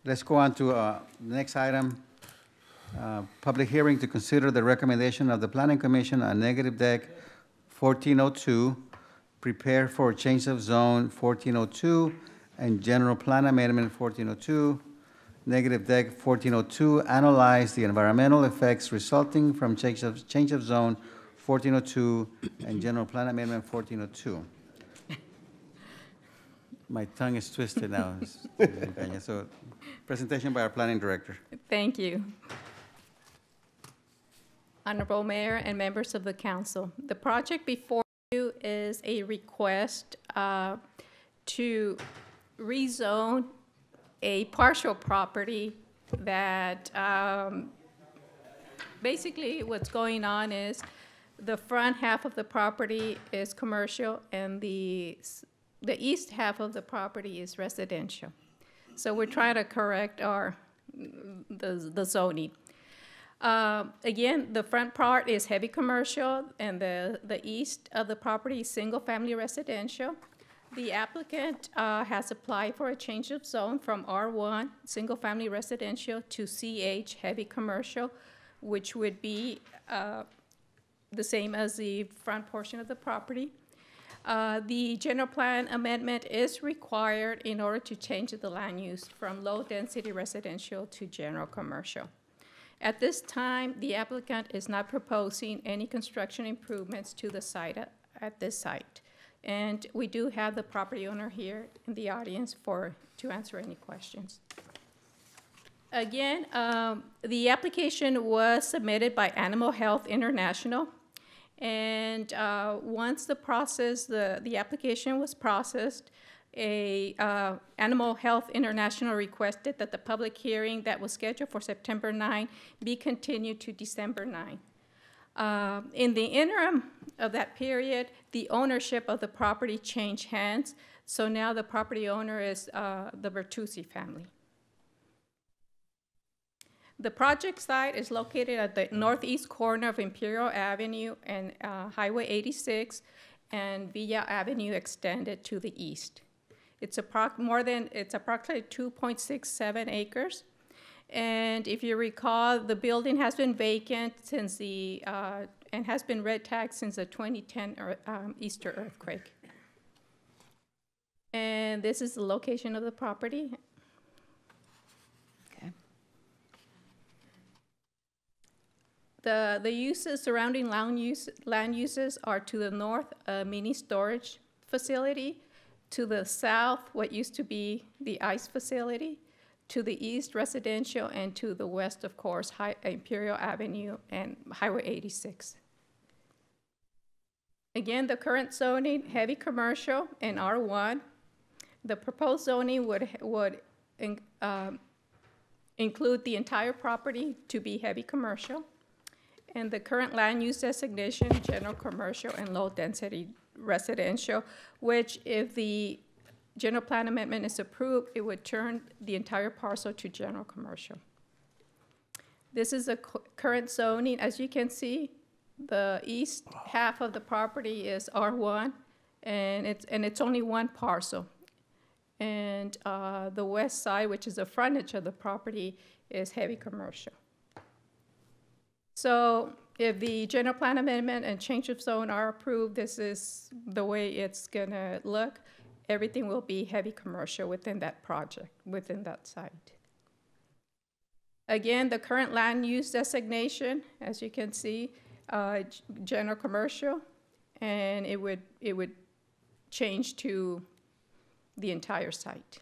Let's go on to the next item. Public hearing to consider the recommendation of the Planning Commission on negative deck 1402, prepare for change of zone 1402, and general plan amendment 1402. Negative deck 1402, analyze the environmental effects resulting from change of zone 1402 and general plan amendment 1402. My tongue is twisted now. So, presentation by our planning director. Thank you. Honorable Mayor and members of the council, the project before you is a request to rezone a partial property that basically what's going on is the front half of the property is commercial and the east half of the property is residential. So we're trying to correct the zoning. Again, the front part is heavy commercial and the east of the property is single-family residential. The applicant has applied for a change of zone from R1, single-family residential, to CH, heavy commercial, which would be the same as the front portion of the property. The general plan amendment is required in order to change the land use from low-density residential to general commercial. At this time, the applicant is not proposing any construction improvements to the site at this site. And we do have the property owner here in the audience to answer any questions. Again, the application was submitted by Animal Health International. And once the application was processed, Animal Health International requested that the public hearing that was scheduled for September 9 be continued to December 9. In the interim of that period, the ownership of the property changed hands. So now the property owner is the Bertuzzi family. The project site is located at the northeast corner of Imperial Avenue and Highway 86 and Villa Avenue extended to the east. It's approximately 2.67 acres. And if you recall, the building has been vacant since and has been red tagged since the 2010 Easter earthquake. And this is the location of the property. Okay. The uses surrounding land uses are to the north, a mini storage facility, to the south, what used to be the ICE facility, to the east, residential, and to the west, of course, Imperial Avenue and Highway 86. Again, the current zoning, heavy commercial and R1. The proposed zoning would include the entire property to be heavy commercial. And the current land use designation, general commercial and low density residential, which if the general plan amendment is approved, it would turn the entire parcel to general commercial. This is the current zoning. As you can see, the east half of the property is R1, and it's only one parcel. And the west side, which is the frontage of the property, is heavy commercial. So if the general plan amendment and change of zone are approved, this is the way it's gonna look. Everything will be heavy commercial within that project, within that site. Again, the current land use designation, as you can see, general commercial, and it would change to the entire site.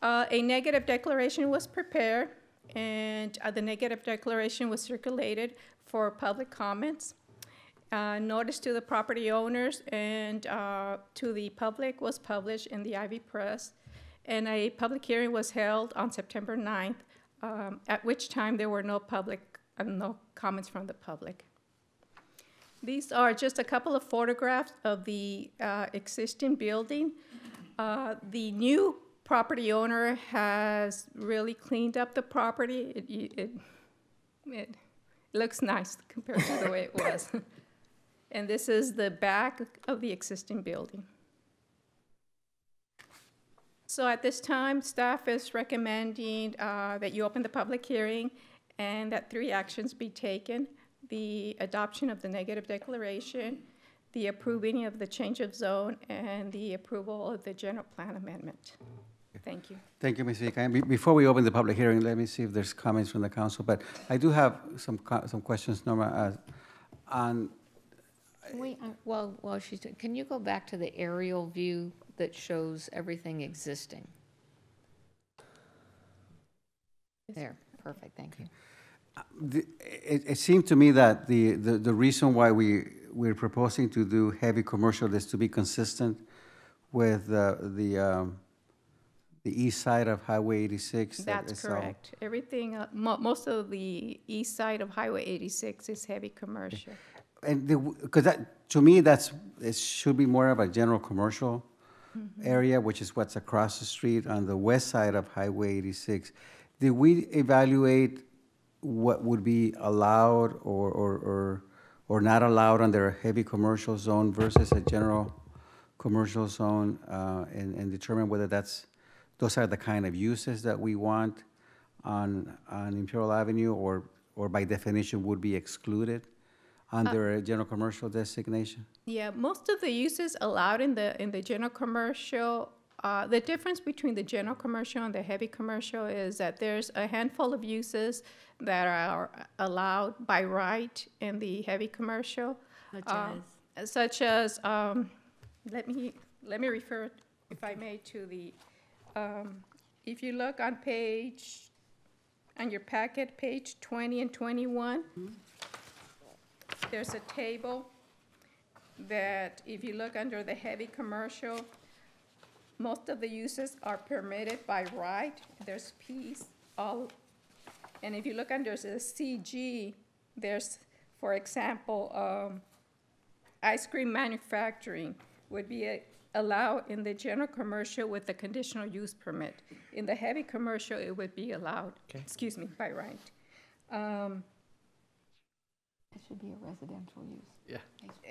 A negative declaration was prepared, and the negative declaration was circulated for public comments. Notice to the property owners and to the public was published in the Ivy Press, and a public hearing was held on September 9th, at which time there were no comments from the public. These are just a couple of photographs of the existing building. The new property owner has really cleaned up the property. It looks nice compared to the way it was. And this is the back of the existing building. So at this time, staff is recommending that you open the public hearing and that 3 actions be taken: the adoption of the negative declaration, the approving of the change of zone, and the approval of the general plan amendment. Thank you. Thank you, Ms. Vika. Before we open the public hearing, let me see if there's comments from the council, but I do have some questions, Norma, on. Wait, while she's, can you go back to the aerial view that shows everything existing? There, perfect, thank you. It seemed to me that the reason why we're proposing to do heavy commercial is to be consistent with the east side of Highway 86. That's correct. Everything, most of the east side of Highway 86 is heavy commercial. And because that, to me, it should be more of a general commercial area, which is what's across the street on the west side of Highway 86. Did we evaluate what would be allowed or not allowed under a heavy commercial zone versus a general commercial zone, and determine whether those are the kind of uses that we want on Imperial Avenue, or by definition would be excluded under a general commercial designation? Yeah, most of the uses allowed in the general commercial, the difference between the general commercial and the heavy commercial is that there's a handful of uses that are allowed by right in the heavy commercial. Such as, let me refer, if I may, to the, if you look on your packet, page 20 and 21, there's a table that if you look under the heavy commercial, most of the uses are permitted by right. There's P's, all, and if you look under the CG, there's, for example, ice cream manufacturing would be allowed in the general commercial with the conditional use permit. In the heavy commercial, it would be allowed, excuse me, by right. It should be a residential use. Yeah.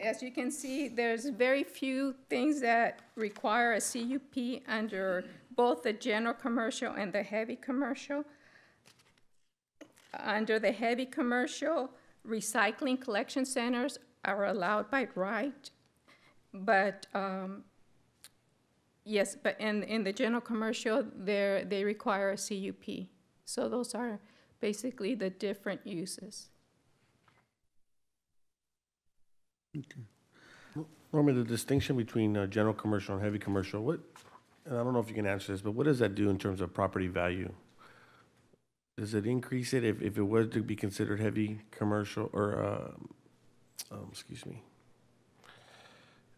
As you can see, there's very few things that require a CUP under both the general commercial and the heavy commercial. Under the heavy commercial, recycling collection centers are allowed by right, but yes, but in the general commercial, they require a CUP. So those are basically the different uses. Okay. Norma, the distinction between general commercial and heavy commercial, and I don't know if you can answer this, but what does that do in terms of property value? Does it increase it if it was to be considered heavy commercial, or, excuse me,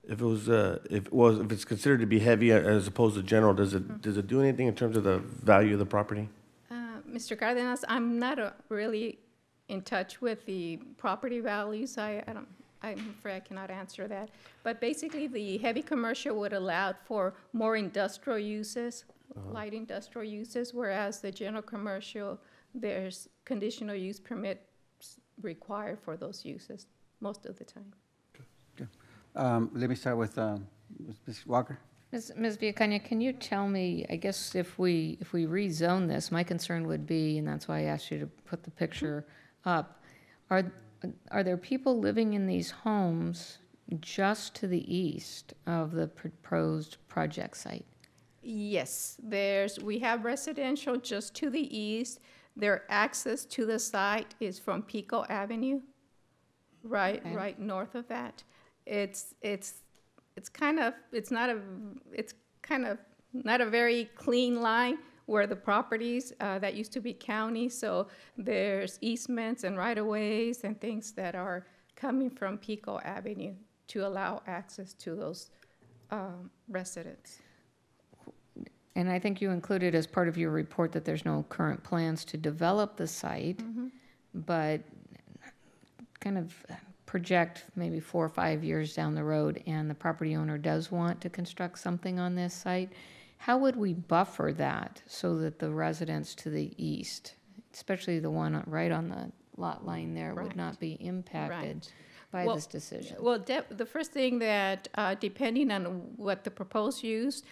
if it's considered to be heavy as opposed to general, does it do anything in terms of the value of the property? Mr. Cardenas, I'm not really in touch with the property values. I'm afraid I cannot answer that. But basically, the heavy commercial would allow for more industrial uses, light industrial uses, whereas the general commercial, there's conditional use permits required for those uses most of the time. Okay. Let me start with Ms. Walker. Ms. Villacana, can you tell me, I guess if we rezone this, my concern would be, and that's why I asked you to put the picture up, are there people living in these homes just to the east of the proposed project site? Yes, we have residential just to the east. Their access to the site is from Pico Avenue, right north of that. It's kind of not a very clean line where the properties that used to be county, so there's easements and right-of-ways and things that are coming from Pico Avenue to allow access to those residents. And I think you included as part of your report that there's no current plans to develop the site, but kind of project maybe 4 or 5 years down the road and the property owner does want to construct something on this site, how would we buffer that so that the residents to the east, especially the one right on the lot line there, would not be impacted? Right. by Well, this decision? Well, the first thing that, depending on what the proposed use,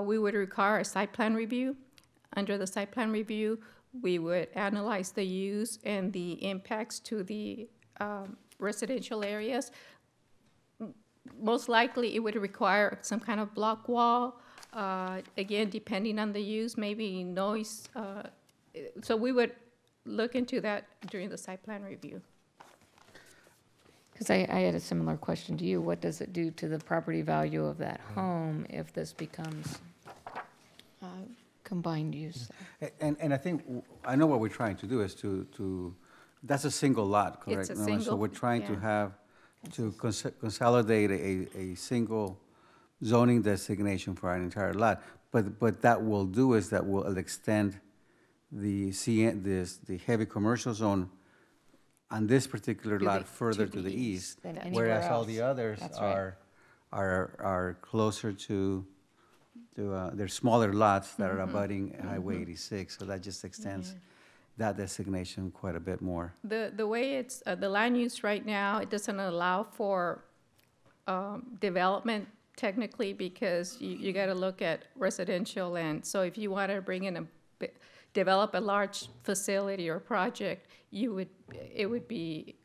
we would require a site plan review. Under the site plan review, we would analyze the use and the impacts to the residential areas. Most likely, it would require some kind of block wall. Again, depending on the use, maybe noise. So we would look into that during the site plan review. Because I had a similar question to you. What does it do to the property value of that home if this becomes combined use? And I think, I know what we're trying to do is to that's a single lot, correct? It's a No, So single, we're trying to yeah. have, to consolidate a single zoning designation for an entire lot. But that will do is that will extend the heavy commercial zone on this particular To lot the- further to to the the east. than anywhere Whereas all the else. others That's right. are closer to, they're smaller lots that are abutting Highway 86. So that just extends that designation quite a bit more. The way it's, the land use right now, it doesn't allow for development technically because you got to look at residential land. So if you want to bring in develop a large facility or project, it would be,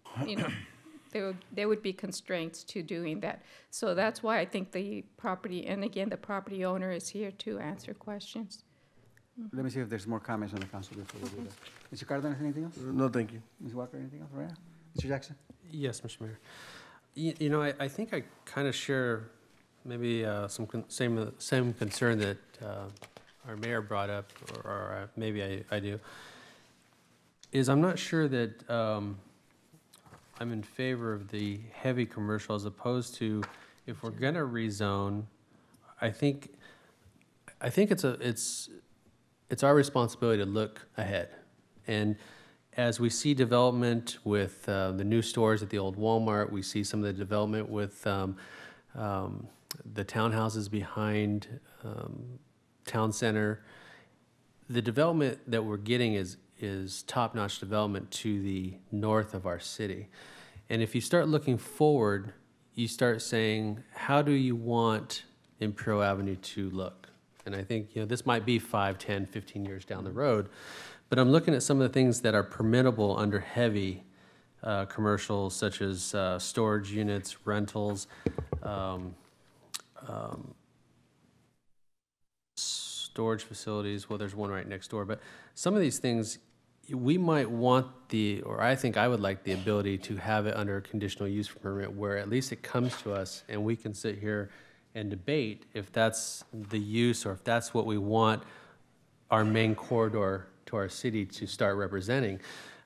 there would be constraints to doing that. So that's why I think the property, and again, the property owner is here to answer questions. Let me see if there's more comments on the council before we do that. Mr. Cardenas, anything else? No, thank you. Ms. Walker, anything else? Raya? Mr. Jackson? Yes, Mr. Mayor. I think I kind of share maybe same concern that our mayor brought up, or maybe I do, is I'm not sure that I'm in favor of the heavy commercial as opposed to if we're going to rezone. I think it's our responsibility to look ahead. And as we see development with the new stores at the old Walmart, we see some of the development with the townhouses behind Town Center. The development that we're getting is top-notch development to the north of our city. And if you start looking forward, you start saying, how do you want Imperial Avenue to look? And I think, this might be 5, 10, 15 years down the road, but I'm looking at some of the things that are permittable under heavy commercials, such as storage units, rentals, storage facilities. Well, there's one right next door, but some of these things, we might want or I think I would like the ability to have it under a conditional use permit where at least it comes to us and we can sit here and debate if that's the use or if that's what we want our main corridor to our city to start representing.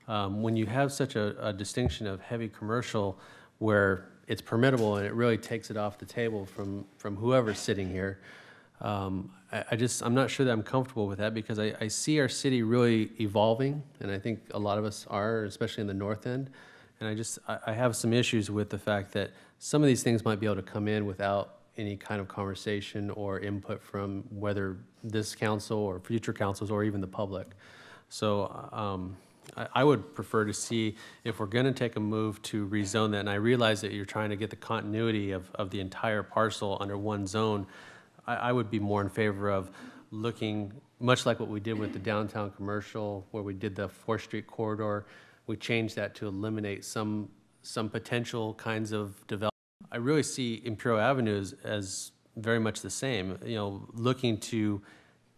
When you have such a distinction of heavy commercial where it's permittable and it really takes it off the table from whoever's sitting here, I'm not sure that I'm comfortable with that because I see our city really evolving, and I think a lot of us are, especially in the north end. And I have some issues with the fact that some of these things might be able to come in without any kind of conversation or input from whether this council or future councils or even the public. So I would prefer to see if we're going to take a move to rezone that, and I realize that you're trying to get the continuity of the entire parcel under one zone. I would be more in favor of looking, much like what we did with the downtown commercial, where we did the 4th Street corridor. We changed that to eliminate some potential kinds of development. I really see Imperial Avenue as very much the same, looking to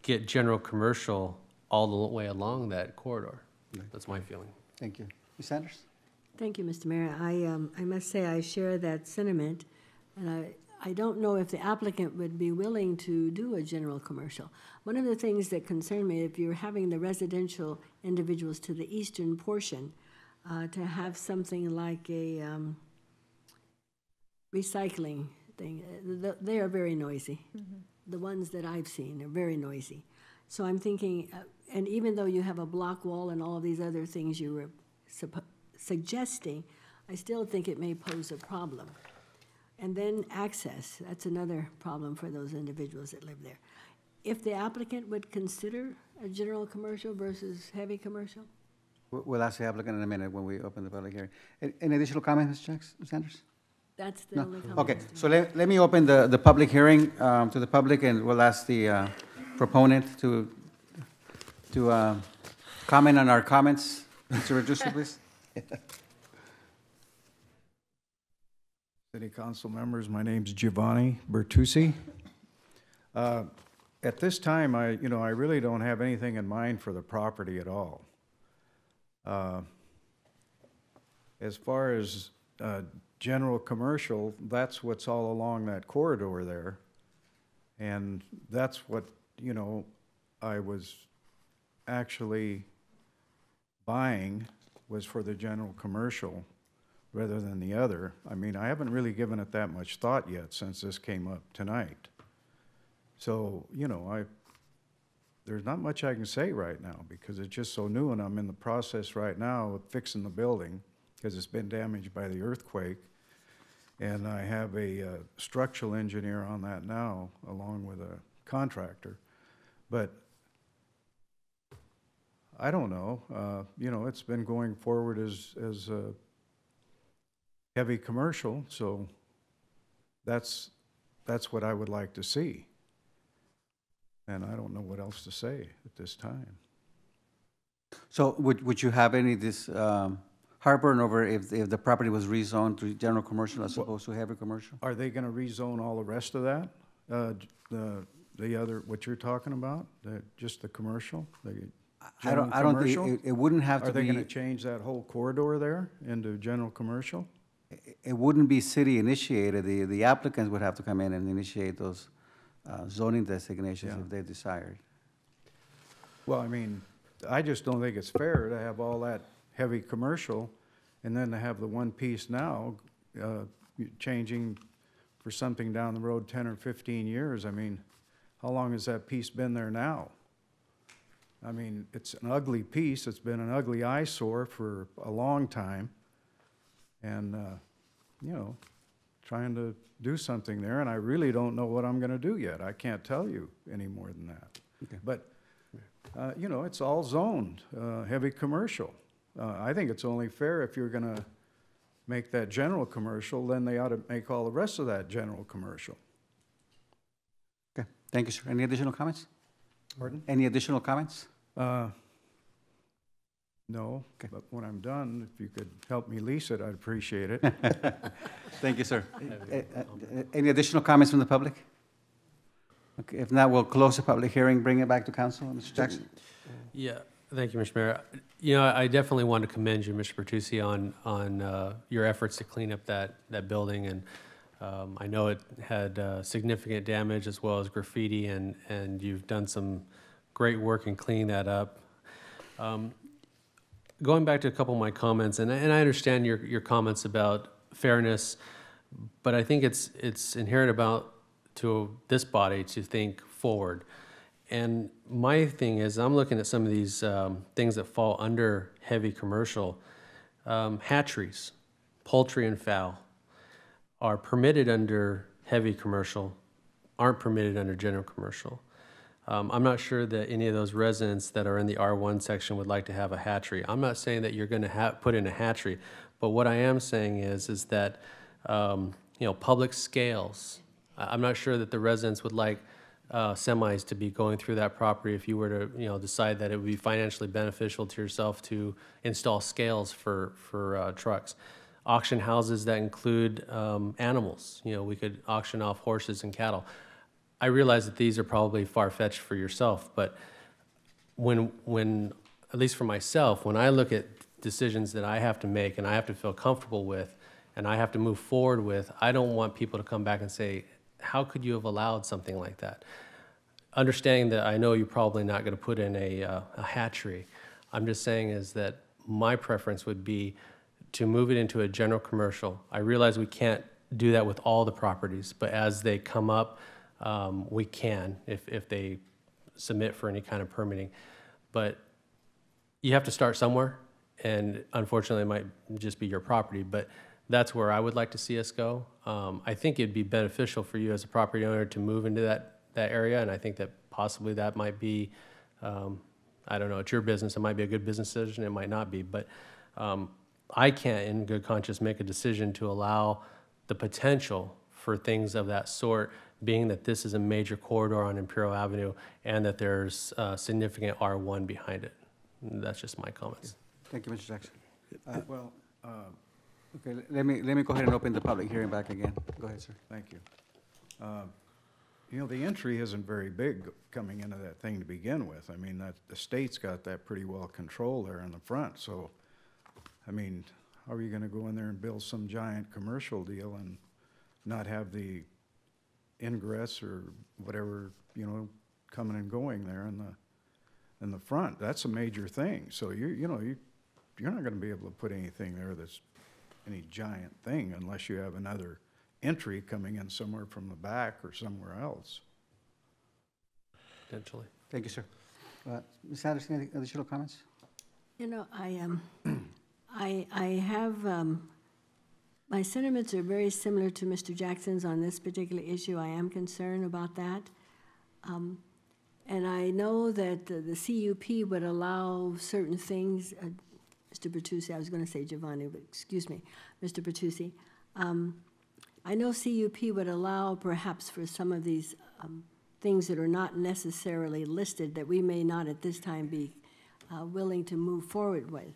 get general commercial all the way along that corridor. That's my feeling. Thank you. Ms. Sanders? Thank you, Mr. Mayor. I must say I share that sentiment, and I don't know if the applicant would be willing to do a general commercial. One of the things that concern me, if you're having the residential individuals to the eastern portion, to have something like a recycling thing, they are very noisy. Mm-hmm. The ones that I've seen are very noisy. So I'm thinking, and even though you have a block wall and all of these other things you were suggesting, I still think it may pose a problem. And then access, that's another problem for those individuals that live there. If the applicant would consider a general commercial versus heavy commercial? We'll ask the applicant in a minute when we open the public hearing. Any additional comments, Ms. Sanders? That's the No? only comment. Okay, Mr. so Mayor. let me open the public hearing to the public, and we'll ask the proponent to comment on our comments. Mr. Reducer, please. City Council members, my name's Giovanni Bertucci. At this time, I really don't have anything in mind for the property at all. As far as general commercial, that's what's all along that corridor there. And that's what, I was actually buying was for the general commercial rather than the other. I mean, I haven't really given it that much thought yet since this came up tonight. So, there's not much I can say right now because it's just so new, and I'm in the process right now of fixing the building because it's been damaged by the earthquake. And I have a structural engineer on that now, along with a contractor. But I don't know. It's been going forward as a heavy commercial, so that's what I would like to see. And I don't know what else to say at this time. So would you have any heartburn over if the property was rezoned to general commercial as opposed to heavy commercial? Are they gonna rezone all the rest of that? The other, what you're talking about, just the commercial? I don't think, it wouldn't have to Are they gonna be, change that whole corridor there into general commercial? it wouldn't be city initiated. The applicants would have to come in and initiate those zoning designations Yeah. if they desired. Well, I mean, I just don't think it's fair to have all that heavy commercial and then to have the one piece now changing for something down the road 10 or 15 years. I mean, how long has that piece been there now? I mean, it's an ugly piece. It's been an ugly eyesore for a long time. And, trying to do something there, and I really don't know what I'm gonna do yet. I can't tell you any more than that. Okay. But, it's all zoned, heavy commercial. I think it's only fair if you're gonna make that general commercial, then they ought to make all the rest of that general commercial. Okay, thank you, sir. Any additional comments? Pardon? Any additional comments? No, Okay. but when I'm done, if you could help me lease it, I'd appreciate it. Thank you, sir. Any additional comments from the public? Okay, if not, we'll close the public hearing, bring it back to council. Mr. Jackson? Yeah, thank you, Mr. Mayor. I definitely want to commend you, Mr. Bertucci, on your efforts to clean up that building. And I know it had significant damage as well as graffiti, and you've done some great work in cleaning that up. Going back to a couple of my comments, and I understand your comments about fairness, but I think it's inherent to this body to think forward. And my thing is, I'm looking at some of these things that fall under heavy commercial. Hatcheries, poultry and fowl are permitted under heavy commercial, aren't permitted under general commercial. I'm not sure that any of those residents that are in the R1 section would like to have a hatchery. I'm not saying that you're going to put in a hatchery, but what I am saying is that public scales. I'm not sure that the residents would like semis to be going through that property if you were to decide that it would be financially beneficial to yourself to install scales for trucks. Auction houses that include animals. We could auction off horses and cattle. I realize that these are probably far-fetched for yourself, but when, at least for myself, when I look at decisions that I have to make and I have to feel comfortable with and I have to move forward with, I don't want people to come back and say, how could you have allowed something like that? Understanding that I know you're probably not going to put in a hatchery, I'm just saying is that my preference would be to move it into a general commercial. I realize we can't do that with all the properties, but as they come up, we can if they submit for any kind of permitting. But you have to start somewhere, and unfortunately it might just be your property, but that's where I would like to see us go. I think it'd be beneficial for you as a property owner to move into that area, and I think that possibly that might be I don't know, it's your business, it might be a good business decision, it might not be, but I can't in good conscience make a decision to allow the potential for things of that sort, being that this is a major corridor on Imperial Avenue and that there's significant R1 behind it. That's just my comments. Thank you, Mr. Jackson. Well, Okay, let me go ahead and open the public hearing back again. Go ahead, sir. thank you. You know, the entry isn't very big coming into that thing to begin with. I mean, that, the state's got that pretty well controlled there in the front, so, I mean, how are you gonna go in there and build some giant commercial deal and not have the ingress or whatever, you know, coming and going there in the front? That's a major thing. So you're not gonna be able to put anything there that's any giant thing unless you have another entry coming in somewhere from the back or somewhere else. Potentially. Thank you, sir. Ms. Anderson, any additional comments? You know, I have, my sentiments are very similar to Mr. Jackson's on this particular issue. I am concerned about that. And I know that the CUP would allow certain things, Mr. Bertucci, I was going to say Giovanni, but excuse me, Mr. Bertucci. I know CUP would allow perhaps for some of these things that are not necessarily listed that we may not at this time be willing to move forward with.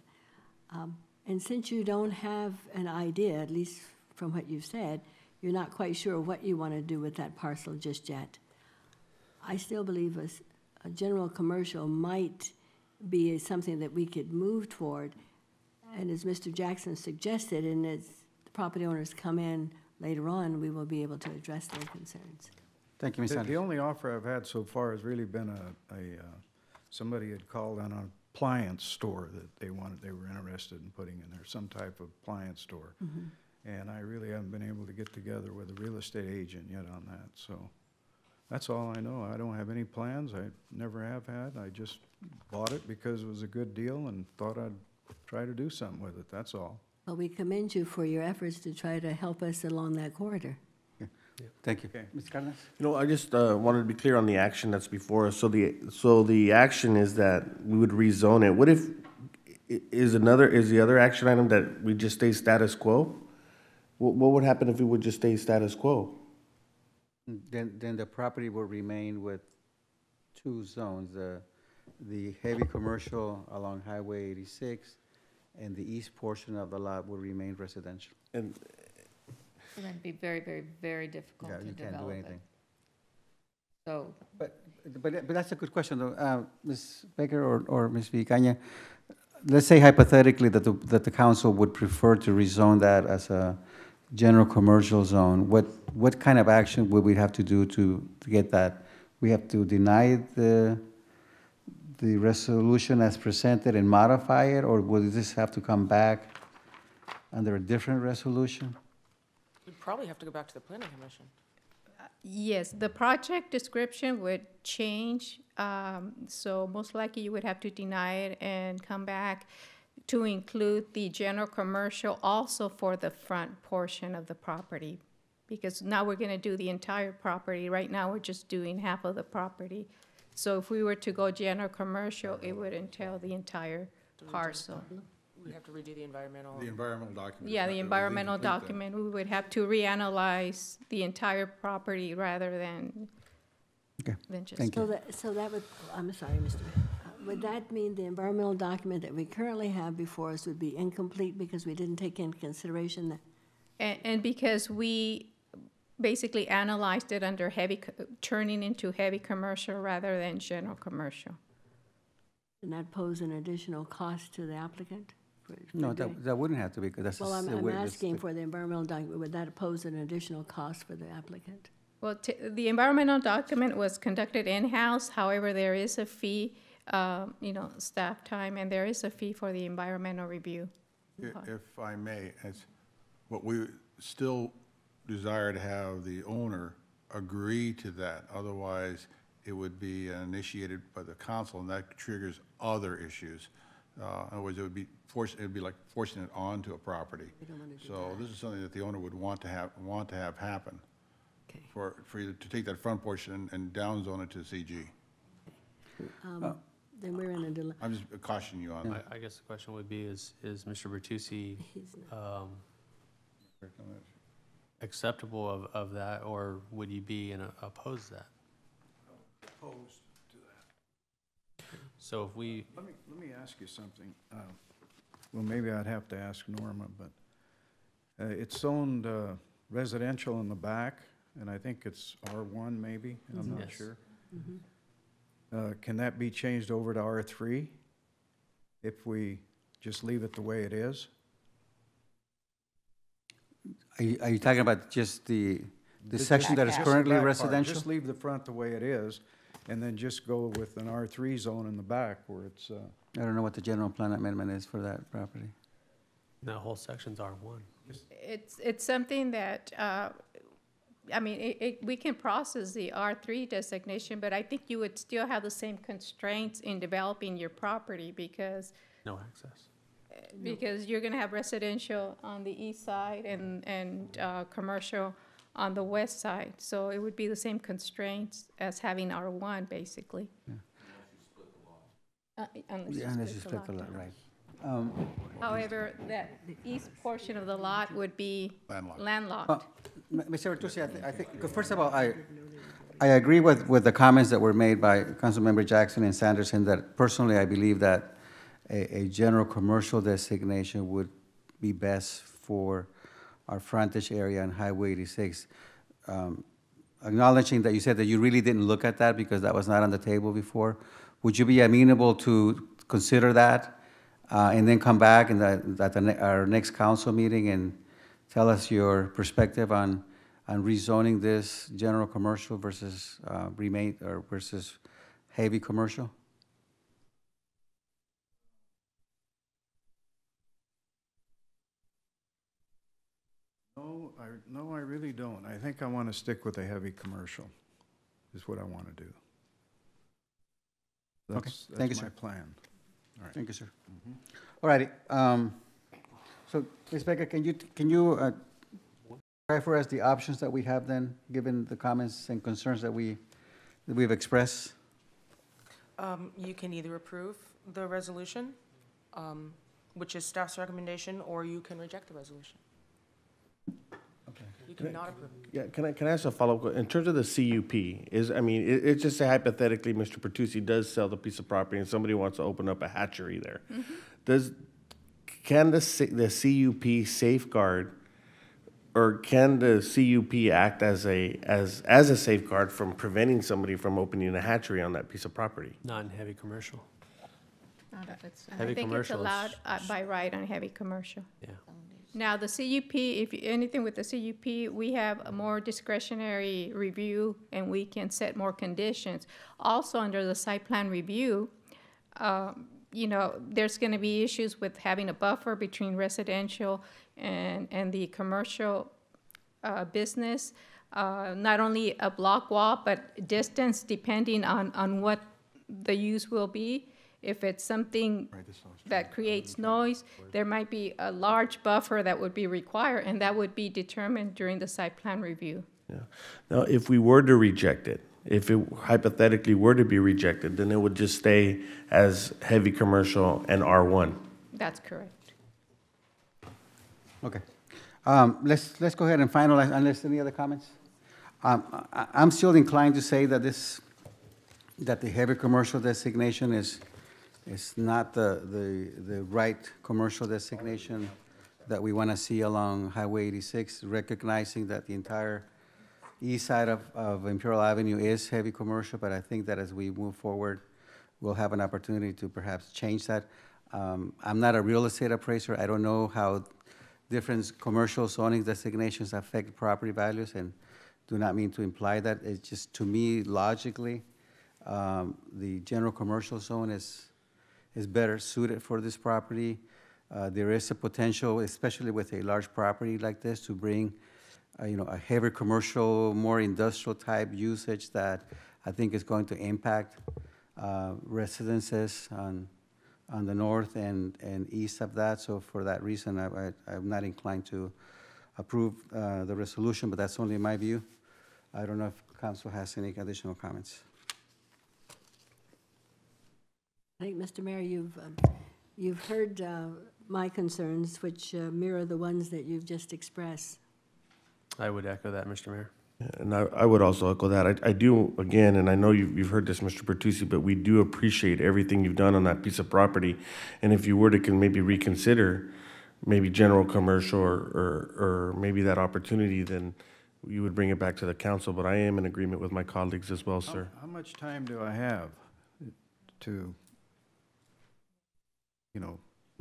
And since you don't have an idea, at least from what you've said, you're not quite sure what you want to do with that parcel just yet. I still believe a general commercial might be something that we could move toward. And as Mr. Jackson suggested, and as the property owners come in later on, we will be able to address their concerns. Thank you, Ms. The Anderson. only offer I've had so far has really been somebody had called on an appliance store that they were interested in putting in there, some type of appliance store. And I really haven't been able to get together with a real estate agent yet on that, so that's all I know. I don't have any plans, I never have had. I just bought it because it was a good deal and thought I'd try to do something with it, that's all. Well, we commend you for your efforts to try to help us along that corridor. Thank you. Okay. Ms. Cardenas? You know, I just wanted to be clear on the action that's before us. So the action is that we would rezone it. What if, is the other action item that we just stay status quo? What would happen if we would just stay status quo? Then the property will remain with two zones, the heavy commercial along Highway 86, and the east portion of the lot will remain residential. And It's going to be very, very, very difficult Yeah, to you can't do develop it. anything. So, But that's a good question, though. Ms. Baker or Ms. Vicaña, let's say hypothetically that the council would prefer to rezone that as a general commercial zone. What kind of action would we have to do to get that? We have to deny the resolution as presented and modify it, or will this have to come back under a different resolution? We'd probably have to go back to the planning commission. Yes, the project description would change, so most likely you would have to deny it and come back to include the general commercial also for the front portion of the property. Because now we're gonna do the entire property. Right now, we're just doing half of the property. So if we were to go general commercial, it would entail the entire parcel. We'd have to redo the environmental. The environmental document. Yeah, the environmental document, we would have to reanalyze the entire property rather than Okay, just. thank you. So that would, I'm sorry, Mr. Would that mean the environmental document that we currently have before us would be incomplete because we didn't take into consideration that? And because we basically analyzed it under turning into heavy commercial rather than general commercial. Did that pose an additional cost to the applicant? No, that wouldn't have to be, because that's. Well, the I'm way this- asking for the environmental document, would that pose an additional cost for the applicant? Well, the environmental document was conducted in-house, however, there is a fee, staff time, and there is a fee for the environmental review. If I may, what we still desire to have the owner agree to that. Otherwise, it would be initiated by the council, and that triggers other issues. In other words, it'd be like forcing it onto a property. So this is something that the owner would want to have happen. Okay. For you to take that front portion and downzone it to CG. then we're in a dilemma. I'm just cautioning you on that. I guess the question would be, is Mr. Bertucci He's not. acceptable of that, or would you be opposed to that? Opposed to that. So if we, Let me ask you something. Well, maybe I'd have to ask Norma, but it's zoned residential in the back, and I think it's R1 maybe, I'm not Yes. sure. Can that be changed over to R3 if we just leave it the way it is? Are you talking about just the Just- section that is just the currently back part. residential? Just leave the front the way it is, and then just go with an R3 zone in the back where it's, I don't know what the general plan amendment is for that property. that whole section's R1. It's something that, I mean, we can process the R3 designation, but I think you would still have the same constraints in developing your property because No access. you're gonna have residential on the east side and commercial on the west side. So it would be the same constraints as having R1, basically. Unless Yeah, unless you you split the lot. lot, right. However, that east portion of the lot would be Landlocked. landlocked. Mr. Bertucci, I think, first of all, I agree with the comments that were made by Councilmember Jackson and Sanderson, that personally, I believe that a general commercial designation would be best for our frontage area on Highway 86. Acknowledging that you said that you really didn't look at that because that was not on the table before, would you be amenable to consider that? And then come back in our next council meeting and tell us your perspective on rezoning this general commercial versus versus heavy commercial? no, I really don't. I think I want to stick with a heavy commercial, is what I want to do. Okay, thank you, That's my sir. plan. All right. Thank you, sir. All righty. So, Ms. Baker, can you try for us the options that we have then, given the comments and concerns that we've expressed? You can either approve the resolution, which is staff's recommendation, or you can reject the resolution. Okay. You can not approve. Yeah, can I ask a follow-up? In terms of the CUP, it's just say hypothetically, Mr. Bertucci does sell the piece of property and somebody wants to open up a hatchery there. Can the CUP safeguard, or can the CUP act as a safeguard from preventing somebody from opening a hatchery on that piece of property? Not in heavy commercial. I Heavy think it's commercial is- allowed by right on heavy commercial. Yeah. Now, the CUP, anything with the CUP, we have a more discretionary review and we can set more conditions. Also, under the site plan review, there's gonna be issues with having a buffer between residential and the commercial business. Not only a block wall, but distance depending on what the use will be. If it's something that creates noise, there might be a large buffer that would be required, and that would be determined during the site plan review. Yeah. Now, if we were to reject it, if it hypothetically were to be rejected, then it would just stay as heavy commercial and R1. That's correct. Okay. Let's go ahead and finalize, unless any other comments? I'm still inclined to say that the heavy commercial designation is not the right commercial designation that we want to see along Highway 86, recognizing that the entire east side of Imperial Avenue is heavy commercial, but I think that as we move forward, we'll have an opportunity to perhaps change that. I'm not a real estate appraiser. I don't know how different commercial zoning designations affect property values, and do not mean to imply that. It's just, to me, logically, the general commercial zone is better suited for this property. There is a potential, especially with a large property like this, to bring, a heavier commercial, more industrial type usage that I think is going to impact residences on the north and east of that. So for that reason, I'm not inclined to approve the resolution, but that's only my view. I don't know if council has any additional comments. I think, Mr. Mayor, you've heard my concerns, which mirror the ones that you've just expressed. I would echo that, Mr. Mayor. And I would also echo that. I do, again, and I know you've heard this, Mr. Bertucci, but we do appreciate everything you've done on that piece of property. And if you were to maybe reconsider maybe general commercial or maybe that opportunity, then you would bring it back to the council. But I am in agreement with my colleagues as well, sir. How much time do I have to,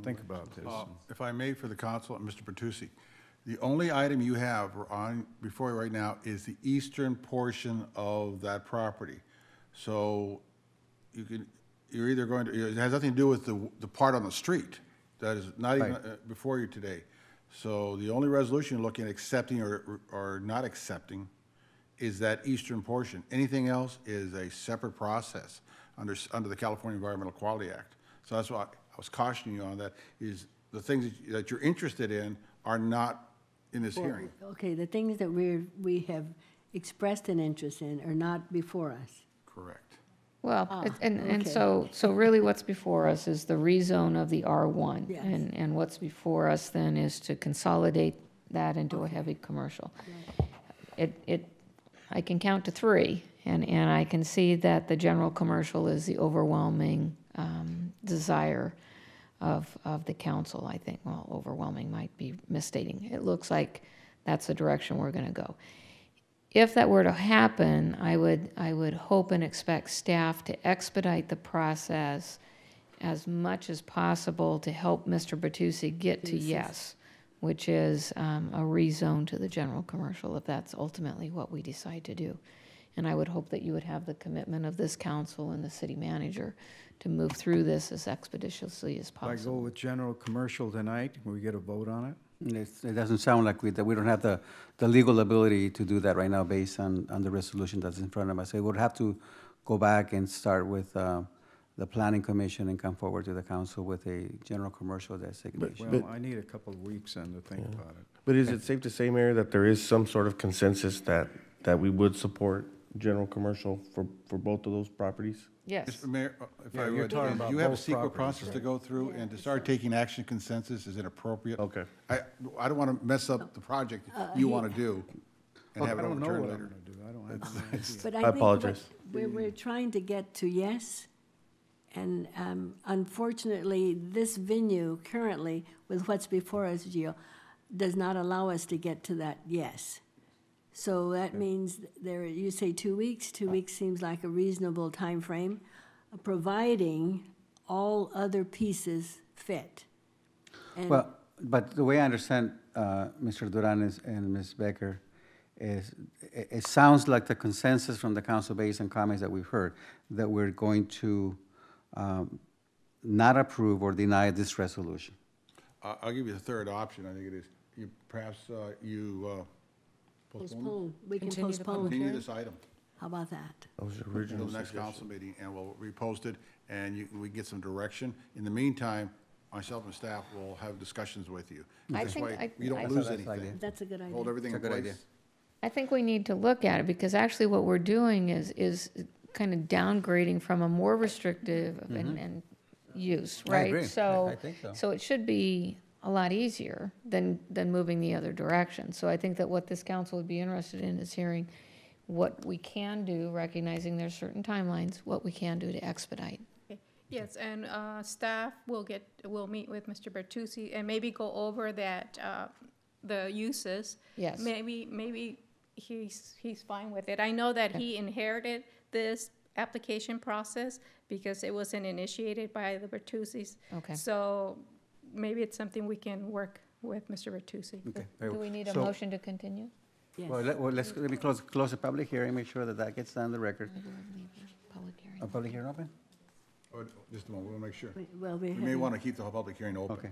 think about this? If I may, for the council, and Mr. Bertucci, the only item you have on before you right now is the eastern portion of that property. So you're either going to, it has nothing to do with the part on the street. That is not even before you today. So the only resolution you're looking at accepting or not accepting is that eastern portion. Anything else is a separate process under the California Environmental Quality Act. So that's why I was cautioning you on that, is the things that you're interested in are not in this hearing. Okay, the things that we have expressed an interest in are not before us. Correct. Well, and okay. so really what's before us is the rezone of the R1. Yes. And what's before us then is to consolidate that into a heavy commercial. I can count to 3, and I can see that the general commercial is the overwhelming desire of the council, I think. Well, overwhelming might be misstating. It looks like that's the direction we're going to go. If that were to happen, I would hope and expect staff to expedite the process as much as possible to help Mr. Bertucci get to yes, which is a rezone to the general commercial, if that's ultimately what we decide to do. And I would hope that you would have the commitment of this council and the city manager to move through this as expeditiously as If I go possible. with general commercial tonight, will we get a vote on it? It doesn't sound like we don't have the legal ability to do that right now based on the resolution that's in front of us. So we would have to go back and start with the planning commission and come forward to the council with a general commercial designation. Well, I need a couple of weeks then to think about it. But is it safe to say, Mayor, that there is some sort of consensus that we would support general commercial for both of those proproperties? Yes. Mr. Mayor, if I Yeah, you're would, talking about you have a both secret properties, process to go through, and to start taking action consensus is inappropriate. Okay. I don't want to mess up the project you want to do and I have it don't know what overturned I'm later. gonna do. I don't have any idea. But I think what apologize. We're trying to get to yes, and unfortunately, this venue currently, with what's before us, Gio, does not allow us to get to that yes. So that means you say 2 weeks. 2 weeks seems like a reasonable time frame, providing all other pieces fit. And Well, but the way I understand Mr. Duran and Ms. Becker is, it sounds like the consensus from the council based on comments that we've heard, that we're going to not approve or deny this resolution. I'll give you the third option, I think it is. Perhaps you postpone we can Continue the public postpone. continue this item How about that? That was the until original the next suggestion. council meeting, and we'll repost it, and we get some direction. In the meantime, myself and staff will have discussions with you. I This think way, you I- don't lose That's the idea. anything. That's a good idea. Hold everything in It's a good idea. place. I think we need to look at it, because actually what we're doing is kind of downgrading from a more restrictive and use, I right? agree. So, I think so. so it should be a lot easier than moving the other direction. So I think that what this council would be interested in is hearing what we can do, recognizing there's certain timelines, what we can do to expedite. Yes, and staff will meet with Mr. Bertucci and maybe go over that, the uses. Yes. Maybe he's fine with it. I know that he inherited this application process because it wasn't initiated by the Bertucci's. Okay. So maybe it's something we can work with Mr. Bertucci. Okay, very Do well. we need a So- motion to continue? Yes. Well, let me close the public hearing, make sure that gets on the record. Public hearing. A public hearing open? Just a moment, we'll make sure. Well, We may want to keep the public hearing open. Okay.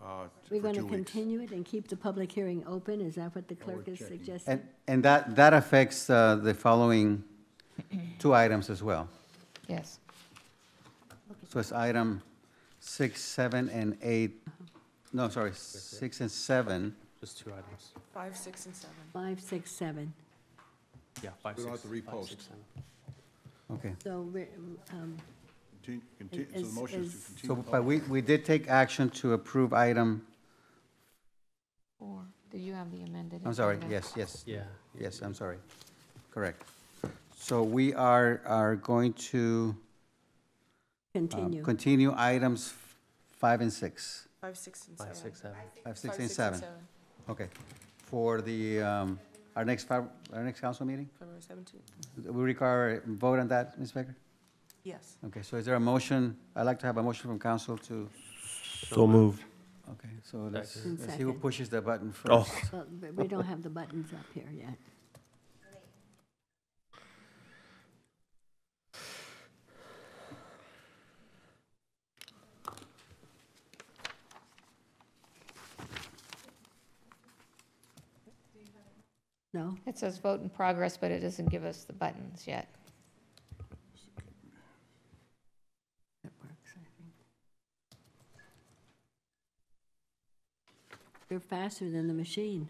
we're For going to 2 weeks. continue it and keep the public hearing open? Is that what the clerk is checking. suggesting? And that affects the following 2 items as well. Yes. So it's item 6, 7, and 8, no, sorry, 6 and 7. Just 2 items. 5, 6, and 7. 5, 6, 7. Yeah, 5, We don't 6, have to 5, repost. 6, 7. Okay. So so the motion is to So, continue. but we did take action to approve item, Or, do you have the amended? I'm sorry, agenda? yes. Yeah. Yes, I'm sorry. Correct. So we are going to continue items 5 and 6. 5, 6, and 7. 5, 6, 7. 5, 6, and 7. Okay. For the, our next council meeting? February 17th. We require a vote on that, Ms. Baker? Yes. Okay, so is there a motion? I'd like to have a motion from council to, So moved. okay, so let's see who Second. pushes the button first. Oh. Well, but we don't have the buttons up here yet. No? It says vote in progress, but it doesn't give us the buttons yet. That works, I think. They're faster than the machine.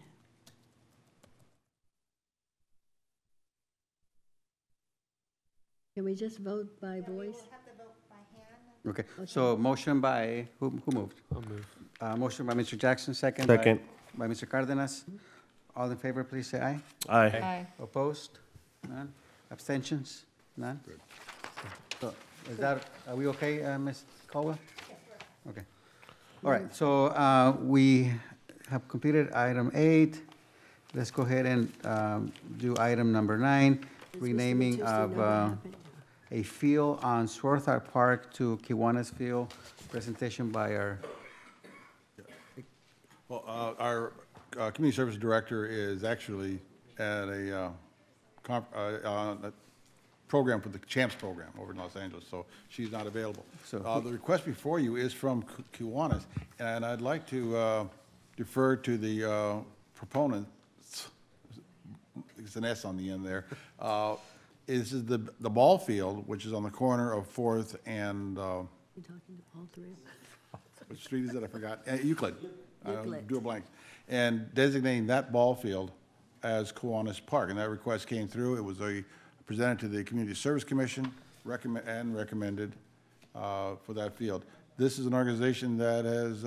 Can we just vote by voice? Okay, so motion by, who moved? I'll move. Motion by Mr. Jackson, second. Second. By Mr. Cardenas. All in favor, please say aye. Aye. Aye. Opposed? None? Abstentions? None? So, is that, are we okay, Ms. Caldwell? Okay. All right, so we have completed item 8. Let's go ahead and do item number 9, Does Mr. renaming Matusi of know what happened? a field on Swarthart Park to Kiwanis Field. Presentation by our, Well, our community service director is actually at a program for the CHAMPS program over in Los Angeles, so she's not available. So- The request before you is from Kiwanis, and I'd like to defer to the proponents, it's an S on the end there, is the ball field, which is on the corner of 4th and, You talking to all three of us? which street is it? I forgot. Euclid. Euclid. Drew a blank. And designating that ball field as Kiwanis Park. And that request came through. It was presented to the Community Service Commission and recommended for that field. This is an organization that has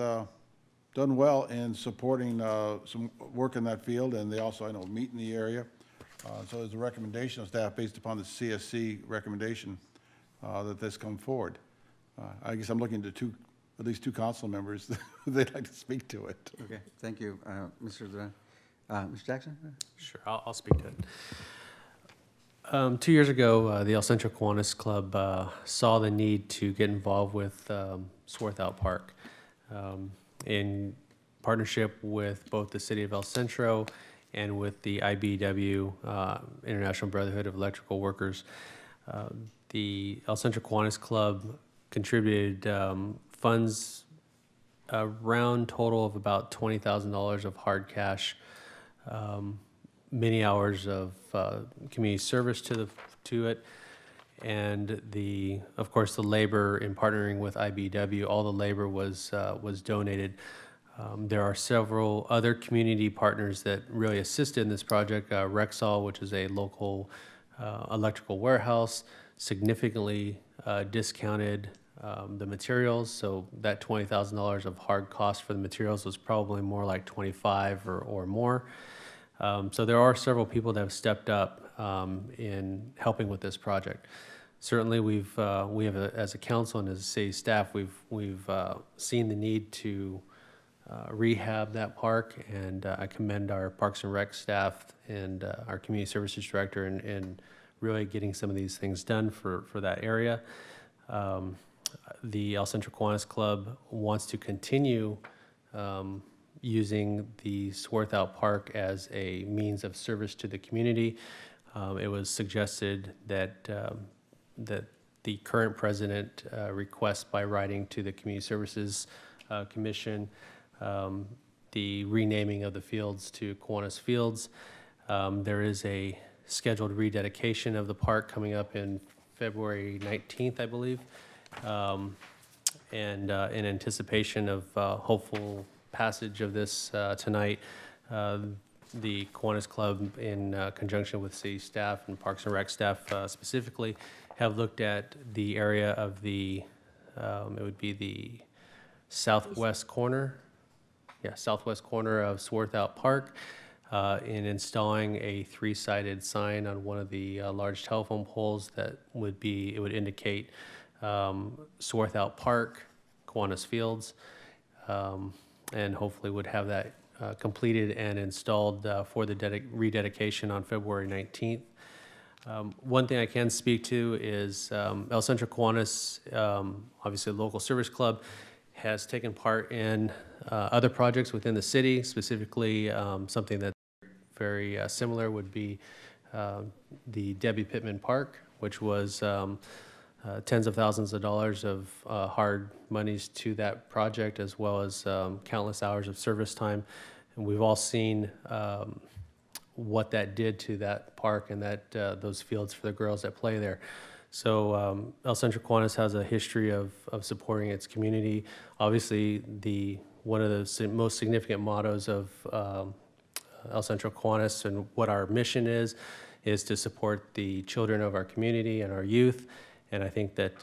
done well in supporting some work in that field, and they also, I know, meet in the area. So there's a recommendation of staff based upon the CSC recommendation that this come forward. I guess I'm looking to at least two council members they'd like to speak to it. okay, thank you, Mr. Duran. Mr. Jackson? Sure, I'll speak to it. 2 years ago, the El Centro Kiwanis Club saw the need to get involved with Swarthout Park in partnership with both the City of El Centro and with the IBEW, International Brotherhood of Electrical Workers. The El Centro Kiwanis Club contributed funds, a round total of about $20,000 of hard cash, many hours of community service to it, and of course the labor in partnering with IBEW. All the labor was donated. There are several other community partners that really assisted in this project. Rexall, which is a local electrical warehouse, significantly discounted the materials, so that $20,000 of hard cost for the materials was probably more like 25 or more. So there are several people that have stepped up in helping with this project. Certainly, we have as a council and as a city staff, we've seen the need to rehab that park, and I commend our Parks and Rec staff and our community services director in really getting some of these things done for that area. The El Centro Kiwanis Club wants to continue using the Swarthout Park as a means of service to the community. It was suggested that the current president request by writing to the Community Services Commission the renaming of the fields to Kiwanis Fields. There is a scheduled rededication of the park coming up in February 19th, I believe. And in anticipation of hopeful passage of this tonight, the Kiwanis Club, in conjunction with city staff and Parks and Rec staff specifically, have looked at the area of the, it would be the southwest corner, southwest corner of Swarthout Park, in installing a three-sided sign on one of the large telephone poles that would be, it would indicate Swarthout Park, Kiwanis Fields, and hopefully would have that completed and installed for the rededication on February 19th. One thing I can speak to is El Centro Kiwanis, obviously a local service club, has taken part in other projects within the city, specifically something that's very similar would be the Debbie Pittman Park, which was tens of thousands of dollars of hard monies to that project, as well as countless hours of service time. And we've all seen what that did to that park and that those fields for the girls that play there. So El Centro Kiwanis has a history of supporting its community. Obviously, one of the most significant mottos of El Centro Kiwanis and what our mission is to support the children of our community and our youth. And I think that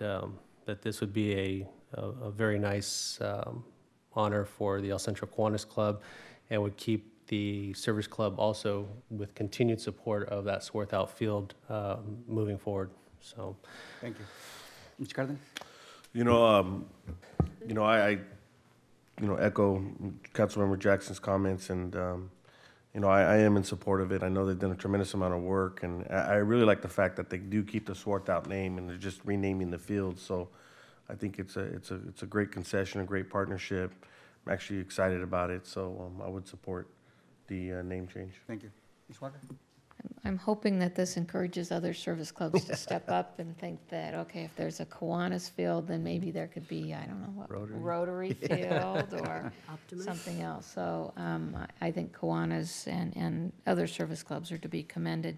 that this would be a very nice honor for the El Centro Kiwanis Club, and would keep the Service Club also with continued support of that Swarthout Field moving forward. So, Thank you. Mr. Cardenas? I echo Councilmember Jackson's comments, and I am in support of it. I know they've done a tremendous amount of work, and I really like the fact that they do keep the Swarthout name and they're just renaming the field. So I think it's a great concession, a great partnership. I'm actually excited about it, so I would support the name change. Thank you. Ms. Walker? I'm hoping that this encourages other service clubs to step up and think that, okay, if there's a Kiwanis Field, then maybe there could be, I don't know what, Rotary Field or something else. So I think Kiwanis and other service clubs are to be commended.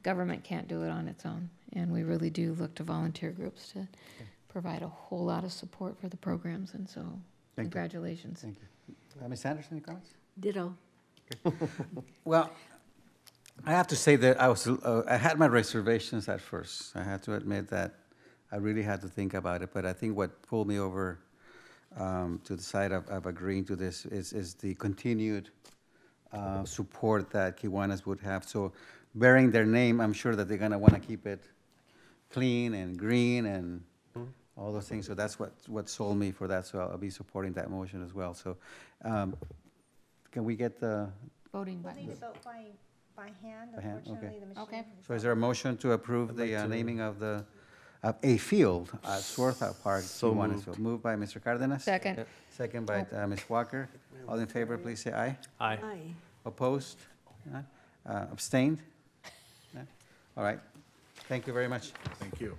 Government can't do it on its own, and we really do look to volunteer groups to provide a whole lot of support for the programs, and so congratulations. Thank you. Ms. Sanders, any comments? Ditto. Well, I have to say that I had my reservations at first. I had to admit that I really had to think about it, but I think what pulled me over to the side of agreeing to this is the continued support that Kiwanis would have. So bearing their name, I'm sure that they're gonna wanna keep it clean and green and all those things. So that's what sold me for that. So I'll be supporting that motion as well. So can we get the Voting We'll need buttons. to vote by hand, By hand, unfortunately, okay. the machine. Okay. So is there a motion to approve the naming of a field at Swarthout Park? So Kiwanis moved. Field? Moved by Mr. Cardenas. Second. Second by Ms. Walker. All in favor, please say aye. aye. Aye. Opposed? None? Abstained? None? All right. Thank you very much. Thank you.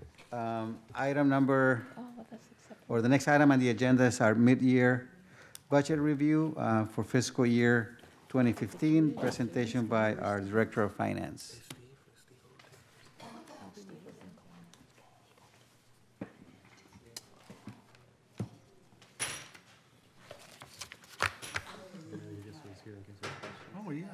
Item number, Oh, well, that's acceptable. or the next item on the agenda is our mid-year budget review for fiscal year 2015, presentation by our Director of Finance. Oh, yeah.